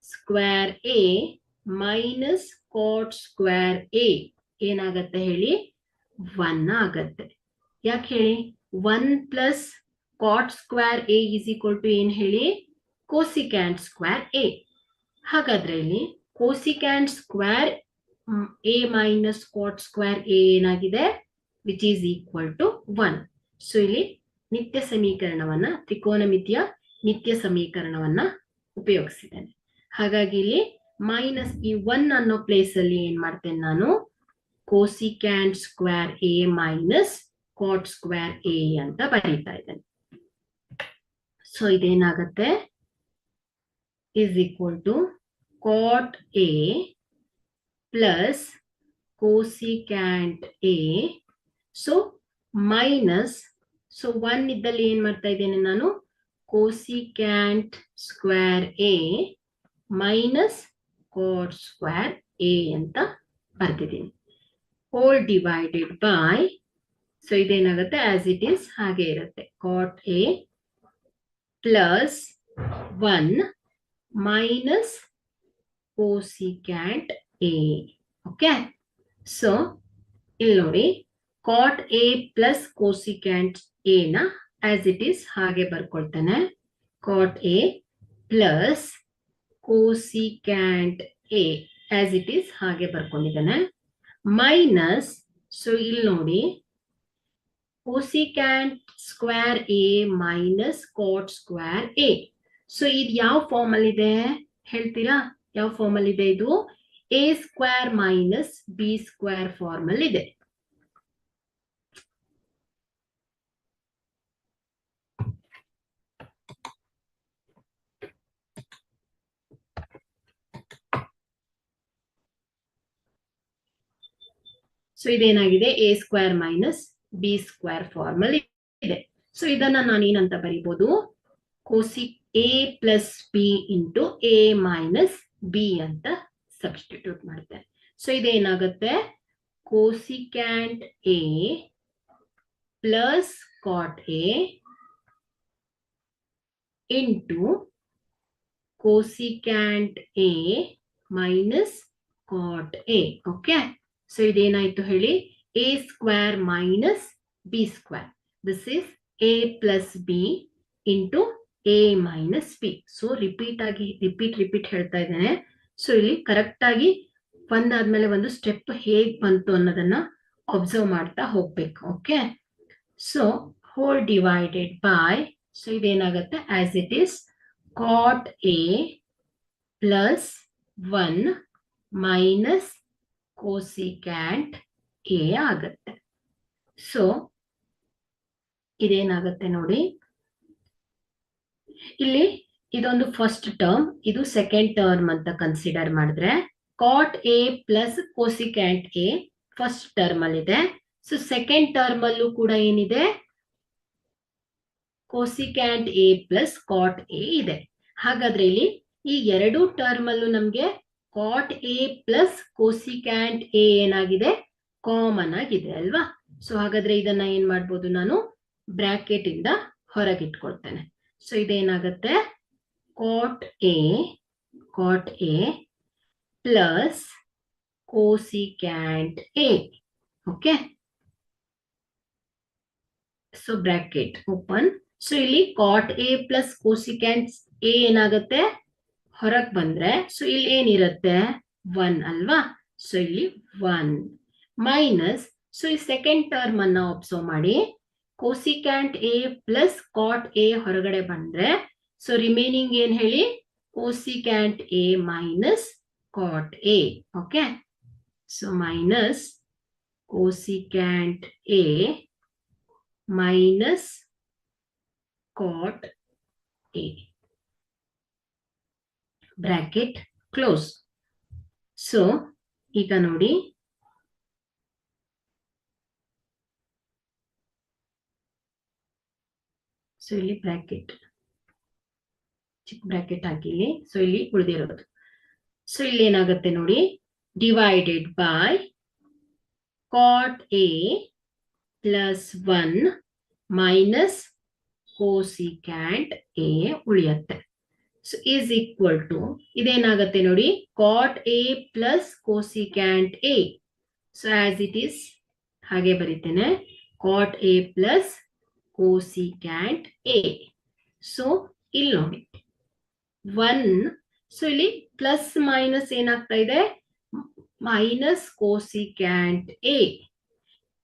A: square A minus cot square A ಏನಾಗತ್ತೆ ಹೇಳಿ 1 ಆಗತ್ತೆ. ಯಾಕೆ ಹೇಳಿ 1 plus cot square a is equal to ಏನ್ ಹೇಳಿ ಕೋಸಿಕ್ಯಾಂಟ್ ಸ್ಕ್ವೇರ್ ಎ. ಹಾಗಾದ್ರೆ ಇಲ್ಲಿ cosecant square A minus cot square a ಏನಾಗಿದೆ which is equal to 1. So ಇಲ್ಲಿ ನಿತ್ಯ ಸಮೀಕರಣವನ್ನ, ತ್ರಿಕೋನಮಿತಿಯ ನಿತ್ಯ ಸಮೀಕರಣವನ್ನ ಉಪಯೋಗಿಸಿದ್ದೇನೆ. ಹಾಗಾಗಿ ಇಲ್ಲಿ ಮೈನಸ್ ಈ 1 ಅನ್ನೋ ಪ್ಲೇಸ್ ಅಲ್ಲಿ ಏನ್ ಮಾಡ್ತೇನೆ ನಾನು cosecant square A minus cot square A ಅಂತ ಬರೀತಾ ಇದ್ದೇನೆ. ಸೊ ಇದೇನಾಗತ್ತೆ is equal to cot A plus cosecant A. So minus, so 1 ಇದ್ದಲ್ಲಿ ಏನ್ ಮಾಡ್ತಾ ಇದ್ದೇನೆ ನಾನು cosecant square A minus cot square A ಅಂತ ಬರ್ತಿದ್ದೀನಿ. Whole divided by, so ಇದೇನಾಗುತ್ತೆ as it is ಹಾಗೆ ಇರುತ್ತೆ. cot A plus 1 minus cosecant A. Okay, so ಇಲ್ಲಿ ನೋಡಿ cot A plus cosecant A ನ as it is ಹಾಗೆ ಬರ್ಕೊಳ್ತೇನೆ. cot A plus cosecant A as it is ಹಾಗೆ ಬರ್ಕೊಂಡಿದ್ದೇನೆ. ಮೈನಸ್, ಸೊ ಇಲ್ಲಿ ನೋಡಿ cosecant square A minus cot square A. So ಇದು ಯಾವ ಫಾರ್ಮ್ ಅಲ್ಲಿ ಇದೆ ಹೇಳ್ತೀರಾ? ಯಾವ ಫಾರ್ಮ್ ಅಲ್ಲಿ ಇದೆ ಇದು? A square minus B square form ಅಲ್ಲಿ ಇದೆ. ಸೊ ಇದೇನಾಗಿದೆ a square minus B square form ಅಲ್ಲಿ ಇದೆ. ಸೊ ಇದನ್ನ ನಾನೇನಂತ ಬರೀಬಹುದು ಕೋಸಿ a plus B into A minus b ಅಂತ ಸಬ್ಸ್ಟಿಟ್ಯೂಟ್ ಮಾಡ್ತೇನೆ. ಸೊ ಇದೇನಾಗುತ್ತೆ cosecant A plus cot a into cosecant A minus cot a. Okay, so ಇದೇನಾಯ್ತು ಹೇಳಿ a square minus B square. This is a plus B into A minus B. So repeat ಹೇಳ್ತಾ ಇದ್ದೇನೆ. ಸೊ ಇಲ್ಲಿ ಕರೆಕ್ಟ್ ಆಗಿ ಒಂದಾದ್ಮೇಲೆ ಒಂದು ಸ್ಟೆಪ್ ಹೇಗ್ ಬಂತು ಅನ್ನೋದನ್ನ ಅಬ್ಸರ್ವ್ ಮಾಡ್ತಾ ಹೋಗ್ಬೇಕು. Okay, so whole divided by, so ಇದೇನಾಗುತ್ತೆ as it is cot A plus 1 minus cosecant A ಆಗತ್ತೆ. ಸೊ ಇದೇನಾಗುತ್ತೆ ನೋಡಿ, ಇಲ್ಲಿ ಇದೊಂದು ಫಸ್ಟ್ ಟರ್ಮ್, ಇದು ಸೆಕೆಂಡ್ ಟರ್ಮ್ ಅಂತ ಕನ್ಸಿಡರ್ ಮಾಡಿದ್ರೆ cot A plus cosecant a first term ಅಲ್ಲಿ ಇದೆ. ಸೊ ಸೆಕೆಂಡ್ ಟರ್ಮ್ ಅಲ್ಲೂ ಕೂಡ ಏನಿದೆ cosecant A plus cot a ಇದೆ. ಹಾಗಾದ್ರೆ ಇಲ್ಲಿ ಈ ಎರಡು ಟರ್ಮ್ ಅಲ್ಲೂ ನಮ್ಗೆ cot A plus cosecant a ಏನಾಗಿದೆ, ಕಾಮನ್ ಆಗಿದೆ ಅಲ್ವಾ. ಸೊ ಹಾಗಾದ್ರೆ ಇದನ್ನ ಏನ್ ಮಾಡ್ಬೋದು, ನಾನು ಬ್ರಾಕೆಟ್ ಇಂದ ಹೊರಗಿಟ್ಕೊಳ್ತೇನೆ. ಸೊ ಇದೇನಾಗತ್ತೆ, cot A plus cosecant a. Okay, so bracket open. So ಇಲ್ಲಿ cot A plus cosecant a ಏನಾಗುತ್ತೆ, ಹೊರಗ್ ಬಂದ್ರೆ ಸೊ ಇಲ್ಲಿ ಏನಿರುತ್ತೆ, 1 ಅಲ್ವಾ. ಸೊ ಇಲ್ಲಿ 1 ಮೈನಸ್, ಸೊ ಈ ಸೆಕೆಂಡ್ ಟರ್ಮ್ ಅನ್ನ ಒಬ್ಸರ್ವ್ ಮಾಡಿ, cosecant A plus cot a ಹೊರಗಡೆ ಬಂದ್ರೆ ಸೊ ರಿಮೈನಿಂಗ್ ಏನ್ ಹೇಳಿ, cosecant A minus cot a. Okay, so minus cosecant A minus cot a, bracket close. So ಈಗ ನೋಡಿ, ಸೊ ಇಲ್ಲಿ ಬ್ರಾಕೆಟ್ ಚಿಕ್ಕ ಬ್ರಾಕೆಟ್ ಹಾಕಿಲಿ. ಸೊ ಇಲ್ಲಿ ಉಳಿದಿರೋದು, ಸೊ ಇಲ್ಲಿ ಏನಾಗುತ್ತೆ ನೋಡಿ, divided by cot A plus 1 minus cosecant a ಉಳಿಯುತ್ತೆ. ಸೊ ಈಸ್ ಈಕ್ವಲ್ ಟು, ಇದೇನಾಗುತ್ತೆ ನೋಡಿ, cot A plus cosecant a. So as it is ಹಾಗೆ ಬರೀತೇನೆ, cot A plus cosecant a. So ಇಲ್ಲಿ ನೋಡಿ 1, ಸೊ ಇಲ್ಲಿ ಪ್ಲಸ್ ಮೈನಸ್ ಏನಾಗ್ತಾ ಇದೆ, minus cosecant A.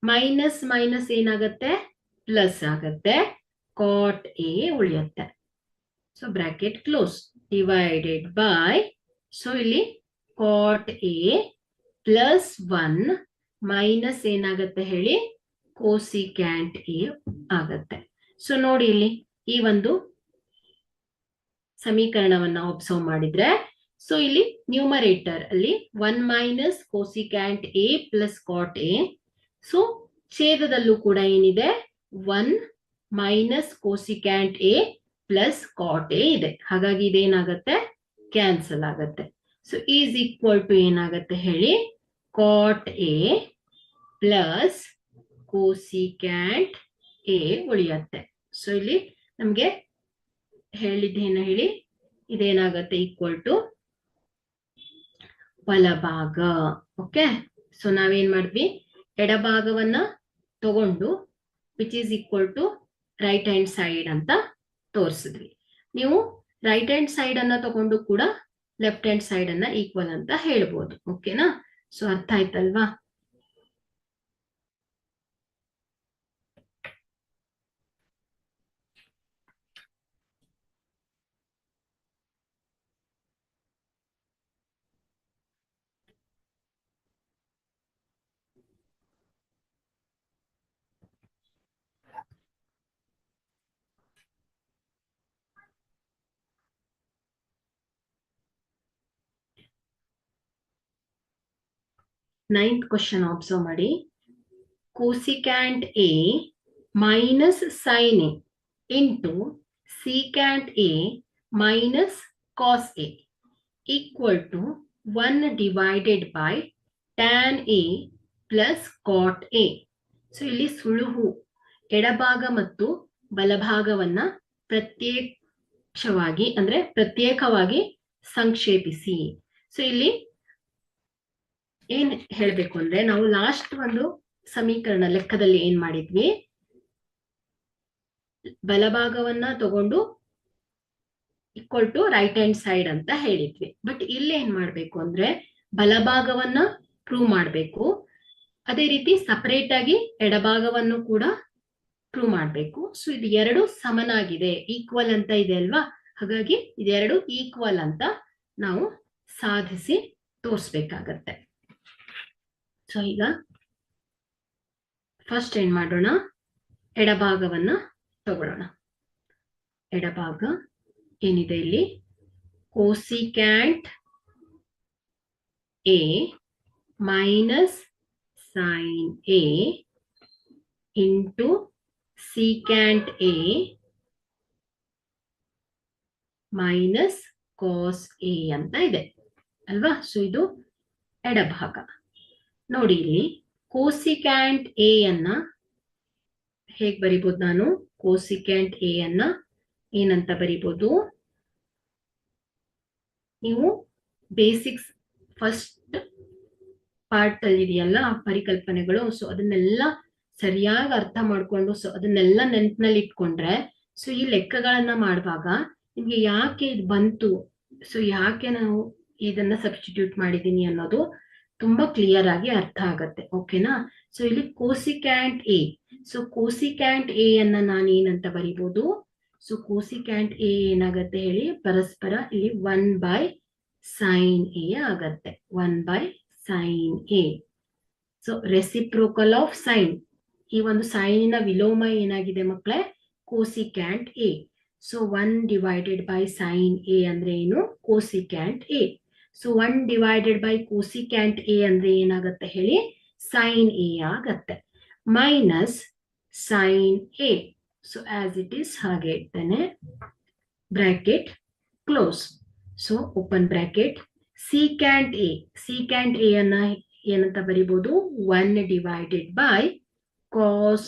A: Minus minus ಏನಾಗುತ್ತೆ, ಪ್ಲಸ್ ಆಗತ್ತೆ, ಕಾಟ್ ಎ ಉಳಿಯುತ್ತೆ. So bracket close, divided by, so ಇಲ್ಲಿ ಕಾಟ್ ಎ ಪ್ಲಸ್ 1 ಮೈನಸ್ ಏನಾಗುತ್ತೆ ಹೇಳಿ, ಕೋಸಿಕ್ಯಾಂಟ್ ಎ ಆಗತ್ತೆ. ಸೊ ನೋಡಿ ಇಲ್ಲಿ ಈ ಒಂದು ಸಮೀಕರಣವನ್ನ ಒಬ್ಸರ್ವ್ ಮಾಡಿದ್ರೆ, ಸೊ ಇಲ್ಲಿ ನ್ಯೂಮರೇಟರ್ ಅಲ್ಲಿ 1 minus cosecant A plus cot a. So ಛೇದದಲ್ಲೂ ಕೂಡ ಏನಿದೆ, 1 minus cosecant A plus cot a ಇದೆ. ಹಾಗಾಗಿ ಇದೇನಾಗತ್ತೆ, ಕ್ಯಾನ್ಸಲ್ ಆಗತ್ತೆ. ಸೊ ಈಸ್ ಈಕ್ವಲ್ ಟು ಏನಾಗತ್ತೆ ಹೇಳಿ, cot A plus cosecant a ಉಳಿಯತ್ತೆ. ಸೊ ಇಲ್ಲಿ ನಮ್ಗೆ ಹೇಳಿದ್ದೇನು ಹೇಳಿ, ಇದೇನಾಗತ್ತೆ, ಈಕ್ವಲ್ ಟು ಬಲಭಾಗ. ಓಕೆ, ಸೊ ನಾವೇನ್ ಮಾಡಿದ್ವಿ, ಎಡಭಾಗವನ್ನ ತಗೊಂಡು which is equal to right hand side ಅಂತ ತೋರಿಸಿದ್ವಿ. ನೀವು ರೈಟ್ ಹ್ಯಾಂಡ್ ಸೈಡ್ ಅನ್ನ ತಗೊಂಡು ಕೂಡ ಲೆಫ್ಟ್ ಹ್ಯಾಂಡ್ ಸೈಡ್ ಅನ್ನ ಈಕ್ವಲ್ ಅಂತ ಹೇಳ್ಬೋದು. ಓಕೆನಾ, ಸೊ ಅರ್ಥ ಆಯ್ತಲ್ವಾ. ನೈನ್ತ್ ಕ್ವಶನ್ ಆಬ್ಸರ್ವ್ ಮಾಡಿ, cosecant A minus sine a into secant a minus cos a equal to 1 divided by tan a plus cot a. So ಇಲ್ಲಿ ಸುಳುಹು ಎಡಭಾಗ ಮತ್ತು ಬಲಭಾಗವನ್ನ ಪ್ರತ್ಯೇಕವಾಗಿ ಸಂಕ್ಷೇಪಿಸಿ. ಸೊ ಇಲ್ಲಿ ಏನ್ ಹೇಳ್ಬೇಕು ಅಂದ್ರೆ, ನಾವು ಲಾಸ್ಟ್ ಒಂದು ಸಮೀಕರಣ ಲೆಕ್ಕದಲ್ಲಿ ಏನ್ ಮಾಡಿದ್ವಿ, ಬಲಭಾಗವನ್ನ ತಗೊಂಡು equal to right hand side ಅಂತ ಹೇಳಿದ್ವಿ. ಬಟ್ ಇಲ್ಲಿ ಏನ್ ಮಾಡ್ಬೇಕು ಅಂದ್ರೆ, ಬಲಭಾಗವನ್ನ ಪ್ರೂವ್ ಮಾಡ್ಬೇಕು, ಅದೇ ರೀತಿ ಸಪರೇಟ್ ಆಗಿ ಎಡಭಾಗವನ್ನು ಕೂಡ ಪ್ರೂವ್ ಮಾಡ್ಬೇಕು. ಸೊ ಇದು ಎರಡು ಸಮನಾಗಿದೆ, ಈಕ್ವಲ್ ಅಂತ ಇದೆ ಅಲ್ವಾ. ಹಾಗಾಗಿ ಇದೆರಡು ಈಕ್ವಲ್ ಅಂತ ನಾವು ಸಾಧಿಸಿ ತೋರಿಸ್ಬೇಕಾಗತ್ತೆ. ಸೊ ಈಗ ಫಸ್ಟ್ ಏನ್ ಮಾಡೋಣ, ಎಡಭಾಗವನ್ನ ತಗೊಳ್ಳೋಣ. ಎಡಭಾಗ ಏನಿದೆ ಇಲ್ಲಿ, cosecant A minus sine a into secant a minus cos a ಅಂತ ಇದೆ ಅಲ್ವಾ. ಸೊ ಇದು ಎಡಭಾಗ. ನೋಡಿ ಇಲ್ಲಿ ಕೋಸಿಕ್ಯಾಂಟ್ ಎ ಅನ್ನ ಹೇಗ್ ಬರಿಬಹುದು ನಾನು? ಕೋಸಿಕ್ಯಾಂಟ್ ಎ ಅನ್ನ ಏನಂತ ಬರಿಬಹುದು? ನೀವು ಬೇಸಿಕ್ಸ್ ಫಸ್ಟ್ ಪಾರ್ಟ್ ಅಲ್ಲಿ ಇದೆಯಲ್ಲ ಪರಿಕಲ್ಪನೆಗಳು, ಸೊ ಅದನ್ನೆಲ್ಲ ಸರಿಯಾಗಿ ಅರ್ಥ ಮಾಡ್ಕೊಂಡು ಸೊ ಅದನ್ನೆಲ್ಲ ನೆನಪಿನಲ್ಲಿ ಇಟ್ಕೊಂಡ್ರೆ ಸೊ ಈ ಲೆಕ್ಕಗಳನ್ನ ಮಾಡುವಾಗ ನಿಮ್ಗೆ ಯಾಕೆ ಇದು ಬಂತು, ಸೊ ಯಾಕೆ ನಾವು ಇದನ್ನ ಸಬ್ಸ್ಟಿಟ್ಯೂಟ್ ಮಾಡಿದೀನಿ ಅನ್ನೋದು ತುಂಬಾ ಕ್ಲಿಯರ್ ಆಗಿ ಅರ್ಥ ಆಗತ್ತೆ. ಓಕೆನಾ? ಸೊ ಇಲ್ಲಿ ಕೋಸಿಕ್ಯಾಂಟ್ ಎ. ಸೊ ಕೋಸಿಕ್ಯಾಂಟ್ ಎ ಅನ್ನ ನಾನು ಏನಂತ ಬರಿಬಹುದು? ಸೊ ಕೋಸಿಕ್ಯಾಂಟ್ ಎ ಏನಾಗತ್ತೆ ಹೇಳಿ? ಪರಸ್ಪರ ಇಲ್ಲಿ 1/sin ಎ ಆಗತ್ತೆ. 1/sin A. So reciprocal of sign. ಈ ಒಂದು ಸೈನಿನ ವಿಲೋಮ ಏನಾಗಿದೆ ಮಕ್ಕಳೇ? ಕೋಸಿಕ್ಯಾಂಟ್ ಎ. ಸೊ 1/sin ಎ ಅಂದ್ರೆ ಏನು? ಕೋಸಿಕ್ಯಾಂಟ್ ಎ. ಸೊ 1/ ಕೋಸಿಕ್ಯಾಂಟ್ ಎ ಅಂದ್ರೆ ಏನಾಗತ್ತೆ ಹೇಳಿ? ಸೈನ್ ಎ ಆಗತ್ತೆ. Minus sine A. So as it is ಹಾಗೆ ಇಡ್ತೇನೆ. Bracket close. So open bracket. Secant A. Secant A ಅನ್ನ ಏನಂತ ಬರಿಬಹುದು? 1/cos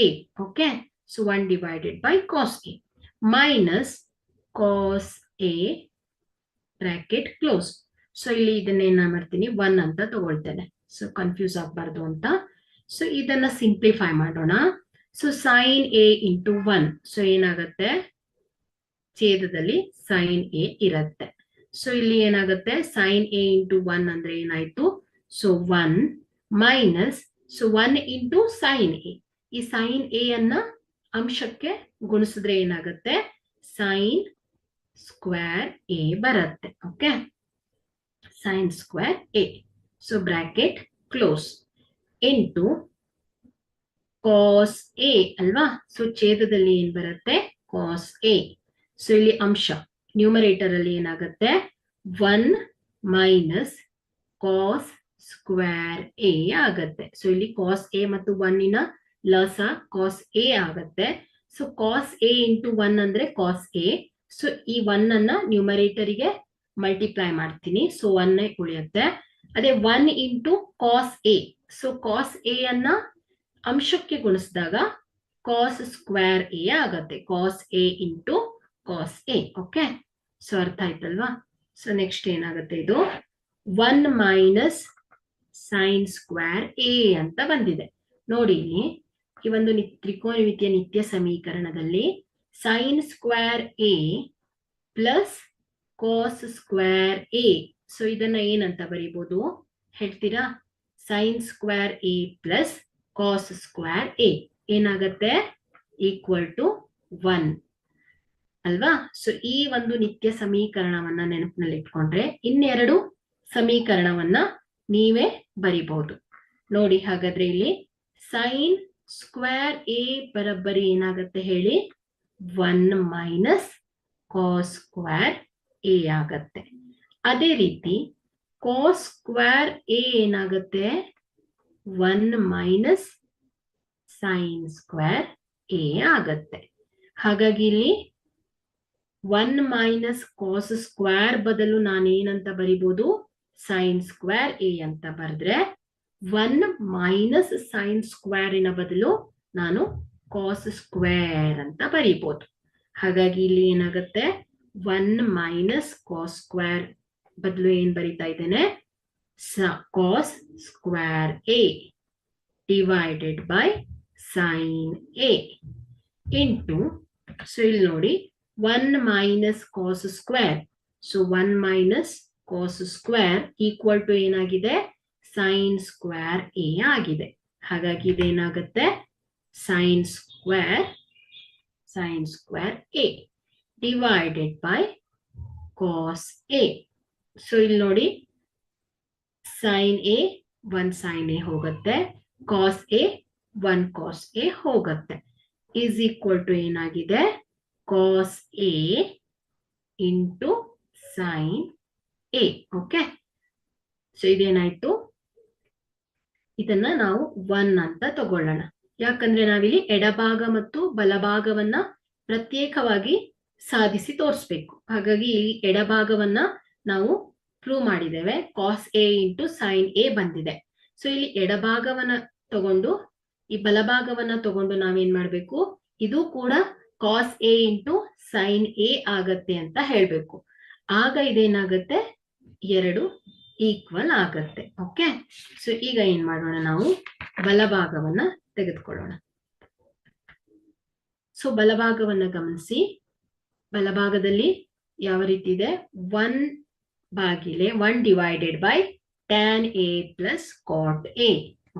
A: a. Okay. So 1/cos a minus cos a bracket close. So ಇಲ್ಲಿ ಇದನ್ನೇನ ಮಾಡ್ತೀನಿ? 1 ಅಂತ ತಗೊಳ್ತೇನೆ. ಸೊ ಕನ್ಫ್ಯೂಸ್ ಆಗ್ಬಾರ್ದು ಅಂತ. ಸೊ ಇದನ್ನ ಸಿಂಪ್ಲಿಫೈ ಮಾಡೋಣ. So sine a into 1. So ಏನಾಗತ್ತೆ? ಛೇದದಲ್ಲಿ ಸೈನ್ ಎ ಇರತ್ತೆ. ಸೊ ಇಲ್ಲಿ ಏನಾಗುತ್ತೆ? ಸೈನ್ ಎ ಇಂಟು 1 ಅಂದ್ರೆ ಏನಾಯ್ತು? So 1 minus so 1 into sine A. ಈ ಸೈನ್ ಎ ಅನ್ನ ಅಂಶಕ್ಕೆ ಗುಣಿಸಿದ್ರೆ ಏನಾಗುತ್ತೆ? ಸೈನ್ ಸ್ಕ್ವೇರ್ ಎ ಬರುತ್ತೆ. Okay. Sine square A. So bracket close into cos A ಅಲ್ವಾ. ಸೊ ಛೇದದಲ್ಲಿ ಏನ್ ಬರುತ್ತೆ? Cos A. ಸೊ ಇಲ್ಲಿ ಅಂಶ ನ್ಯೂಮರೇಟರ್ ಅಲ್ಲಿ ಏನಾಗುತ್ತೆ? 1 ಮೈನಸ್ ಕಾಸ್ ಸ್ಕ್ವೇರ್ ಎ ಆಗತ್ತೆ. ಸೊ ಇಲ್ಲಿ ಕಾಸ್ ಎ ಮತ್ತು 1 ಲಸ ಕಾಸ್ ಎ ಆಗತ್ತೆ. ಸೊ ಕಾಸ್ ಎ ಇಂಟು 1 ಅಂದ್ರೆ ಕಾಸ್ ಎ. ಸೊ ಈ 1 ಅನ್ನ ನ್ಯೂಮರೇಟರಿಗೆ ಮಲ್ಟಿಪ್ಲೈ ಮಾಡ್ತೀನಿ. ಸೊ 1 ಉಳಿಯುತ್ತೆ. ಅದೇ 1 into cos A. So cos A ಅನ್ನ ಅಂಶಕ್ಕೆ ಗುಣಿಸಿದಾಗ ಕಾಸ್ ಸ್ಕ್ವೇರ್ ಎ ಆಗತ್ತೆ. Cos A into cos A. Okay. So ಅರ್ಥ ಆಯ್ತಲ್ವಾ? ಸೊ ನೆಕ್ಸ್ಟ್ ಏನಾಗುತ್ತೆ? ಇದು 1 ಮೈನಸ್ ಸೈನ್ ಸ್ಕ್ವೇರ್ ಎ ಅಂತ ಬಂದಿದೆ. ನೋಡಿ ಇಲ್ಲಿ ಈ ಒಂದು ತ್ರಿಕೋನಮಿತಿಯ ನಿತ್ಯ ಸಮೀಕರಣದಲ್ಲಿ sine square A plus cos square A. So ಇದನ್ನ ಏನಂತ ಬರೀಬಹುದು ಹೇಳ್ತೀರಾ? Sine square A plus cos square A ಏನಾಗತ್ತೆ? ಈಕ್ವಲ್ ಟು 1 ಅಲ್ವಾ. ಸೊ ಈ ಒಂದು ನಿತ್ಯ ಸಮೀಕರಣವನ್ನ ನೆನಪಿನಲ್ಲಿ ಇಟ್ಕೊಂಡ್ರೆ ಇನ್ನೆರಡು ಸಮೀಕರಣವನ್ನ ನೀವೇ ಬರಿಬಹುದು. ನೋಡಿ ಹಾಗಾದ್ರೆ ಇಲ್ಲಿ ಸೈನ್ ಸ್ಕ್ವೇರ್ ಎ ಬರಬ್ಬರಿ ಏನಾಗತ್ತೆ ಹೇಳಿ? 1 ಮೈನಸ್ ಕಾಸ್ ಸ್ಕ್ವೇರ್ ಎ ಆಗತ್ತೆ. ಅದೇ ರೀತಿ ಕಾಸ್ ಸ್ಕ್ವೇರ್ ಎ ಏನಾಗತ್ತೆ? 1 ಮೈನಸ್ ಸೈನ್ ಸ್ಕ್ವೇರ್ ಎ ಆಗತ್ತೆ. ಹಾಗಾಗಿ ಇಲ್ಲಿ 1 ಮೈನಸ್ ಕಾಸ್ ಸ್ಕ್ವೇರ್ ಬದಲು ನಾನೇನಂತ ಬರಿಬಹುದು? ಸೈನ್ ಸ್ಕ್ವೇರ್ ಎ ಅಂತ ಬರೆದ್ರೆ 1 ಮೈನಸ್ ಸೈನ್ ಸ್ಕ್ವೇರಿನ ಬದಲು ನಾನು ಕಾಸ್ ಸ್ಕ್ವೇರ್ ಅಂತ ಬರೀಬಹುದು. ಹಾಗಾಗಿ ಇಲ್ಲಿ ಏನಾಗುತ್ತೆ? 1 ಮೈನಸ್ ಕಾಸ್ ಸ್ಕ್ವೇರ್ ಬದಲು ಏನ್ ಬರೀತಾ ಇದ್ದೇನೆ? Cos square a divided by sine a into. So ಇಲ್ಲಿ ನೋಡಿ 1 minus cos square. So 1 minus cos square equal to ಏನಾಗಿದೆ? ಸೈನ್ ಸ್ಕ್ವೇರ್ ಎ ಆಗಿದೆ. ಹಾಗಾಗಿ ಇದೇನಾಗುತ್ತೆ? Sine square a divided by cos A. So ಇಲ್ಲಿ ನೋಡಿ ಸೈನ್ ಎ 1 ಸೈನ್ ಎ ಹೋಗುತ್ತೆ, ಕಾಸ್ ಎ 1 ಕಾಸ್ ಎ ಹೋಗುತ್ತೆ. ಈಸ್ ಈಕ್ವಲ್ ಟು ಏನಾಗಿದೆ? Cos A into sine A. Okay. So ಇದೇನಾಯ್ತು? ಇದನ್ನ ನಾವು 1 ಅಂತ ತಗೊಳ್ಳೋಣ. ಯಾಕಂದ್ರೆ ನಾವಿಲ್ಲಿ ಎಡಭಾಗ ಮತ್ತು ಬಲಭಾಗವನ್ನ ಪ್ರತ್ಯೇಕವಾಗಿ ಸಾಧಿಸಿ ತೋರಿಸ್ಬೇಕು. ಹಾಗಾಗಿ ಈ ಎಡಭಾಗವನ್ನ ನಾವು ಪ್ರೂವ್ ಮಾಡಿದ್ದೇವೆ. Cos A into sine A ಬಂದಿದೆ. ಸೊ ಇಲ್ಲಿ ಎಡಭಾಗವನ್ನ ತಗೊಂಡು ಈ ಬಲಭಾಗವನ್ನ ತಗೊಂಡು ನಾವೇನ್ ಮಾಡ್ಬೇಕು, ಇದು ಕೂಡ cos A into sine A ಆಗತ್ತೆ ಅಂತ ಹೇಳ್ಬೇಕು. ಆಗ ಇದೇನಾಗತ್ತೆ, ಎರಡು ಈಕ್ವಲ್ ಆಗತ್ತೆ. ಓಕೆ, ಸೊ ಈಗ ಏನ್ ಮಾಡೋಣ, ನಾವು ಬಲಭಾಗವನ್ನ ತೆಗೆದುಕೊಳ್ಳೋಣ. ಸೊ ಬಲಭಾಗವನ್ನ ಗಮನಿಸಿ. ಬಲಭಾಗದಲ್ಲಿ ಯಾವ ರೀತಿ ಇದೆ, 1 divided by tan a plus cot a.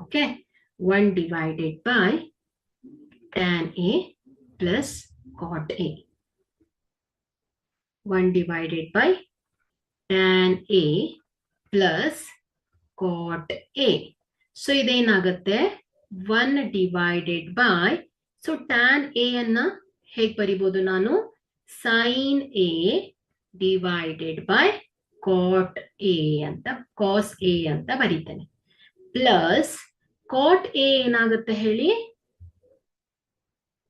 A: Okay, 1 divided by tan a plus cot a. 1 divided by tan a plus cot a. So ಇದೇನಾಗತ್ತೆ, 1 divided by, so tan a ಅನ್ನ ಹೇಗೆ ಬರಿಬಹುದು ನಾನು, sin a divided by cot a ಅಂತ, cos a ಅಂತ ಬರೀತೇನೆ. ಪ್ಲಸ್ cot a ಏನಾಗುತ್ತೆ ಹೇಳಿ,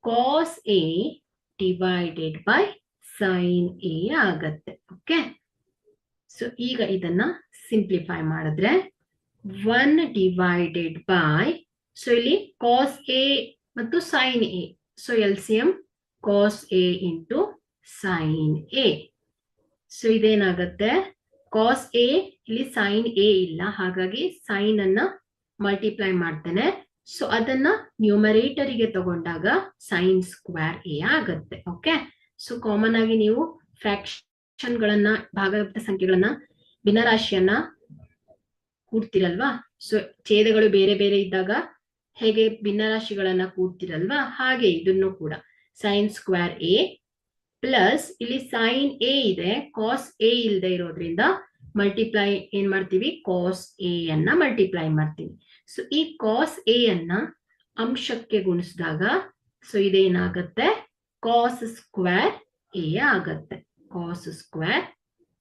A: cos a divided by sin a ಆಗತ್ತೆ. ಓಕೆ, ಸೊ ಈಗ ಇದನ್ನ ಸಿಂಪ್ಲಿಫೈ ಮಾಡಿದ್ರೆ 1 ಡಿವೈಡೆಡ್ ಬೈ, ಸೊ ಇಲ್ಲಿ cos a ಮತ್ತು sin a, so LCM cos a into sin a. So ಇದೇನಾಗತ್ತೆ, cos a, ಇಲ್ಲಿ sin a ಇಲ್ಲ, ಹಾಗಾಗಿ sin ಅನ್ನ ಮಲ್ಟಿಪ್ಲೈ ಮಾಡ್ತೇನೆ. ಸೊ ಅದನ್ನ ನ್ಯೂಮರೇಟರಿಗೆ ತಗೊಂಡಾಗ sin ಸ್ಕ್ವೇರ್ a ಆಗತ್ತೆ. ಓಕೆ, ಸೊ ಕಾಮನ್ ಆಗಿ ನೀವು ಫ್ರಾಕ್ಷನ್ ಗಳನ್ನ, ಭಾಗವತ ಸಂಖ್ಯೆಗಳನ್ನ, ಭಿನ್ನರಾಶಿಯನ್ನ ಕೂಡ್ತಿರಲ್ವಾ, ಸೊ ಛೇದಗಳು ಬೇರೆ ಬೇರೆ ಇದ್ದಾಗ ಹೇಗೆ ಭಿನ್ನರಾಶಿಗಳನ್ನ ಕೂಡ್ತಿರಲ್ವಾ, ಹಾಗೆ ಇದನ್ನು ಕೂಡ sin ಸ್ಕ್ವೇರ್ a ಪ್ಲಸ್ ಇಲ್ಲಿ sin a ಇದೆ, cos a ಇಲ್ಲದೆ ಇರೋದ್ರಿಂದ ಮಲ್ಟಿಪ್ಲೈ ಏನ್ ಮಾಡ್ತೀವಿ, cos a ಅನ್ನ ಮಲ್ಟಿಪ್ಲೈ ಮಾಡ್ತೀವಿ. ಸೊ ಈ cos a ಅನ್ನ ಅಂಶಕ್ಕೆ ಗುಣಿಸಿದಾಗ, ಸೊ ಇದೇನಾಗತ್ತೆ, cos ಸ್ಕ್ವೇರ್ a ಆಗತ್ತೆ, cos ಸ್ಕ್ವೇರ್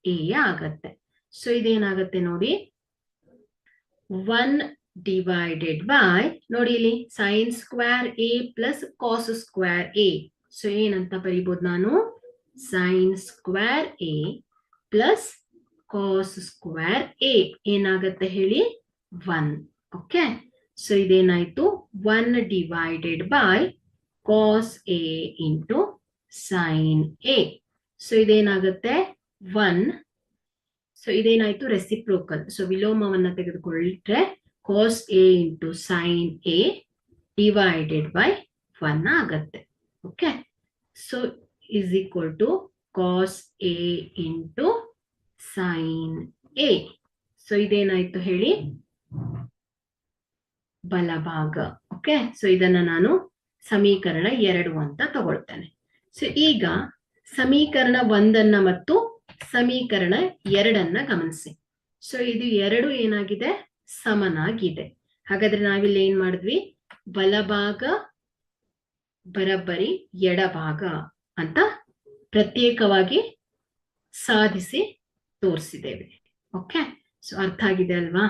A: a ಆಗತ್ತೆ. ಸೊ ಇದೇನಾಗತ್ತೆ ನೋಡಿ, 1 ಡಿವೈಡೆಡ್ ಬೈ, ನೋಡಿ ಇಲ್ಲಿ sin square a plus cos square a. So ಏನಂತ ಬರೀಬಹುದು ನಾನು, sin square a plus cos square a ಏನಾಗತ್ತೆ ಹೇಳಿ, 1. ಓಕೆ, ಸೊ ಇದೇನಾಯ್ತು, 1 divided by cos a into sin a. So ಇದೇನಾಗತ್ತೆ 1. ಸೊ ಇದೇನಾಯ್ತು, ರೆಸಿಪ್ರೋಕಲ್. ಸೊ ವಿಲೋಮವನ್ನ ತೆಗೆದುಕೊಳ್ಳಿಟ್ರೆ cos a into sin a divided by 1 ಆಗತ್ತೆ. Okay, so is equal to cos a into sin a. So ಇದೇನಾಯ್ತು ಹೇಳಿ, ಬಲಭಾಗ. ಓಕೆ, ಸೊ ಇದನ್ನ ನಾನು ಸಮೀಕರಣ 2 ಅಂತ ತಗೊಳ್ತೇನೆ. ಸೊ ಈಗ ಸಮೀಕರಣ 1 ಮತ್ತು ಸಮೀಕರಣ 2 ಗಮನಿಸಿ. ಸೊ ಇದು 2 ಏನಾಗಿದೆ, ಸಮನಾಗಿದೆ. ಹಾಗಾದ್ರೆ ನಾವಿಲ್ಲಿ ಏನ್ ಮಾಡಿದ್ವಿ, ಬಲಭಾಗ ಬರಬ್ಬರಿ ಎಡಭಾಗ ಅಂತ ಪ್ರತ್ಯೇಕವಾಗಿ ಸಾಧಿಸಿ ತೋರಿಸಿದ್ದೇವೆ. ಓಕೆ, ಸೊ ಅರ್ಥ ಆಗಿದೆ ಅಲ್ವಾ?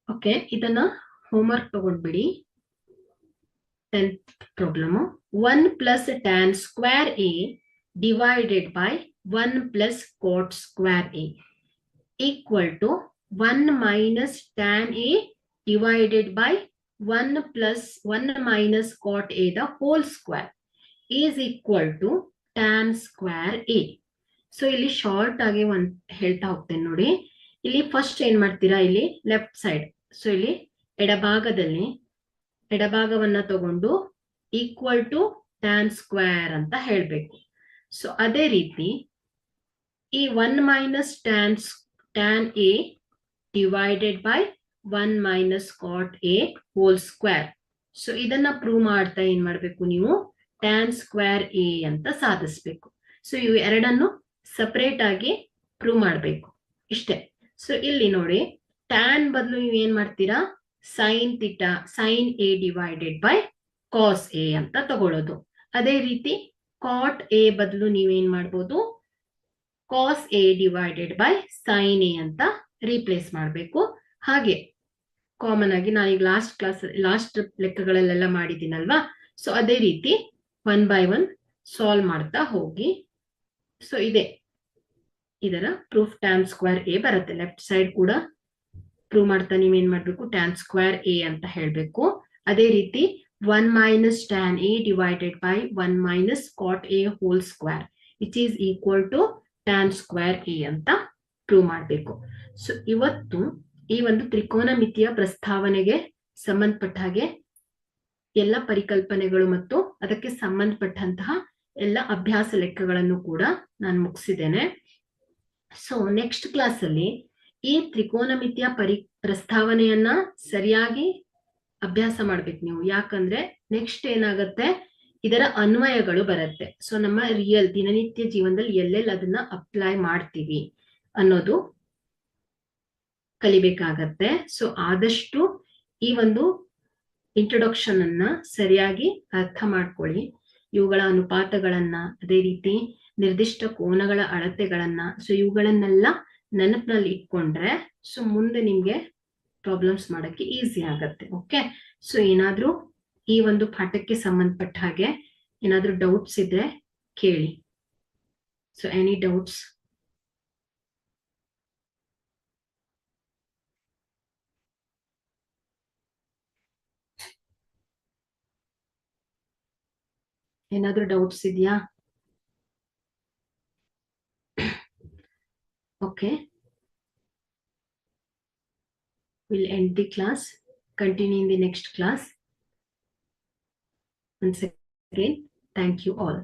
A: ಓಕೆ, ಇದನ್ನ ಹೋಮ್ವರ್ಕ್ ತಗೊಂಡ್ಬಿಡಿ. 10th problem, 1 plus tan square a divided by 1 plus cot square a equal to 1 minus tan a divided by 1 plus 1 minus cot a the whole square is equal to tan square a. So ಇಲ್ಲಿ ಶಾರ್ಟ್ ಆಗಿ ಹೇಳ್ತಾ ಹೋಗ್ತೇನೆ ನೋಡಿ. ಇಲ್ಲಿ ಫಸ್ಟ್ ಏನ್ ಮಾಡ್ತೀರಾ, ಇಲ್ಲಿ ಲೆಫ್ಟ್ ಸೈಡ್, ಸೊ ಇಲ್ಲಿ ಎಡಭಾಗವನ್ನ ತಗೊಂಡು ಈಕ್ವಲ್ ಟು tan ಸ್ಕ್ವೇರ್ ಅಂತ ಹೇಳ್ಬೇಕು. ಸೊ ಅದೇ ರೀತಿ ಈ 1 minus tan a divided by 1 minus cot a whole square. So ಇದನ್ನ ಪ್ರೂವ್ ಮಾಡ್ತಾ ಏನ್ ಮಾಡ್ಬೇಕು ನೀವು, tan ಸ್ಕ್ವೇರ್ a ಅಂತ ಸಾಧಿಸ್ಬೇಕು. ಸೊ ಇವು ಎರಡನ್ನು ಸಪರೇಟ್ ಆಗಿ ಪ್ರೂವ್ ಮಾಡ್ಬೇಕು, ಇಷ್ಟೇ. ಸೊ ಇಲ್ಲಿ ನೋಡಿ, tan ಬದಲು ನೀವು ಏನ್ ಮಾಡ್ತೀರಾ, sin a divided by cos a ಅಂತ ತಗೊಳ್ಳೋದು. ಅದೇ ರೀತಿ cot a ಬದಲು ನೀವೇನ್ ಮಾಡ್ಬೋದು, cos a divided by sin a ಅಂತ ರೀಪ್ಲೇಸ್ ಮಾಡಬೇಕು. ಹಾಗೆ ಕಾಮನ್ ಆಗಿ ನಾನು ಈಗ ಲಾಸ್ಟ್ ಲೆಕ್ಕಗಳಲ್ಲೆಲ್ಲ ಮಾಡಿದ್ದೀನಲ್ವಾ, ಸೊ ಅದೇ ರೀತಿ 1 by 1 ಸಾಲ್ವ್ ಮಾಡ್ತಾ ಹೋಗಿ. ಸೊ ಇದರ ಪ್ರೂಫ್ ಟ್ಯಾನ್ ಸ್ಕ್ವೇರ್ ಎ ಬರುತ್ತೆ. ಲೆಫ್ಟ್ ಸೈಡ್ ಕೂಡ ಪ್ರೂವ್ ಮಾಡ್ತಾ ನೀವೇನ್ ಮಾಡ್ಬೇಕು, ಟ್ಯಾನ್ ಸ್ಕ್ವೇರ್ ಎ ಅಂತ ಹೇಳ್ಬೇಕು. ಅದೇ ರೀತಿ 1 minus tan a divided by 1 minus cot a whole square which is equal to tan square a ಅಂತ ಪ್ರೂವ್ ಮಾಡಬೇಕು. ಸೊ ಇವತ್ತು ಈ ಒಂದು ತ್ರಿಕೋನಮಿತಿಯ ಪ್ರಸ್ತಾವನೆಗೆ ಸಂಬಂಧಪಟ್ಟ ಹಾಗೆ ಎಲ್ಲ ಪರಿಕಲ್ಪನೆಗಳು ಮತ್ತು ಅದಕ್ಕೆ ಸಂಬಂಧಪಟ್ಟಂತಹ ಎಲ್ಲ ಅಭ್ಯಾಸ ಲೆಕ್ಕಗಳನ್ನು ಕೂಡ ನಾನು ಮುಗಿಸಿದ್ದೇನೆ. ಸೊ ನೆಕ್ಸ್ಟ್ ಕ್ಲಾಸ್ ಅಲ್ಲಿ ಈ ತ್ರಿಕೋನಮಿತಿಯ ಪ್ರಸ್ತಾವನೆಯನ್ನ ಸರಿಯಾಗಿ ಅಭ್ಯಾಸ ಮಾಡ್ಬೇಕು ನೀವು. ಯಾಕಂದ್ರೆ ನೆಕ್ಸ್ಟ್ ಏನಾಗುತ್ತೆ, ಇದರ ಅನ್ವಯಗಳು ಬರುತ್ತೆ. ಸೊ ನಮ್ಮ ರಿಯಲ್ ದಿನನಿತ್ಯ ಜೀವನದಲ್ಲಿ ಎಲ್ಲೆಲ್ಲಿ ಅದನ್ನ ಅಪ್ಲೈ ಮಾಡ್ತೀವಿ ಅನ್ನೋದು ಕಲಿಬೇಕಾಗತ್ತೆ. ಸೊ ಆದಷ್ಟು ಈ ಒಂದು ಇಂಟ್ರೊಡಕ್ಷನ್ ಅನ್ನ ಸರಿಯಾಗಿ ಅರ್ಥ ಮಾಡ್ಕೊಳ್ಳಿ. ಇವುಗಳ ಅನುಪಾತಗಳನ್ನ, ಅದೇ ರೀತಿ ನಿರ್ದಿಷ್ಟ ಕೋನಗಳ ಅಳತೆಗಳನ್ನ, ಸೊ ಇವುಗಳನ್ನೆಲ್ಲ ನೆನಪಿನಲ್ಲಿ ಇಟ್ಕೊಂಡ್ರೆ ಸೊ ಮುಂದೆ ನಿಮ್ಗೆ ಪ್ರಾಬ್ಲಮ್ಸ್ ಮಾಡಕ್ಕೆ ಈಸಿ ಆಗತ್ತೆ. ಓಕೆ, ಸೊ ಏನಾದ್ರೂ ಈ ಒಂದು ಪಾಠಕ್ಕೆ ಸಂಬಂಧಪಟ್ಟ ಹಾಗೆ ಏನಾದ್ರೂ ಡೌಟ್ಸ್ ಇದ್ರೆ ಕೇಳಿ. So any doubts? ಏನಾದ್ರೂ ಡೌಟ್ಸ್ ಇದೆಯಾ? Okay, we'll end the class, continue in the next class. Once again, thank you all.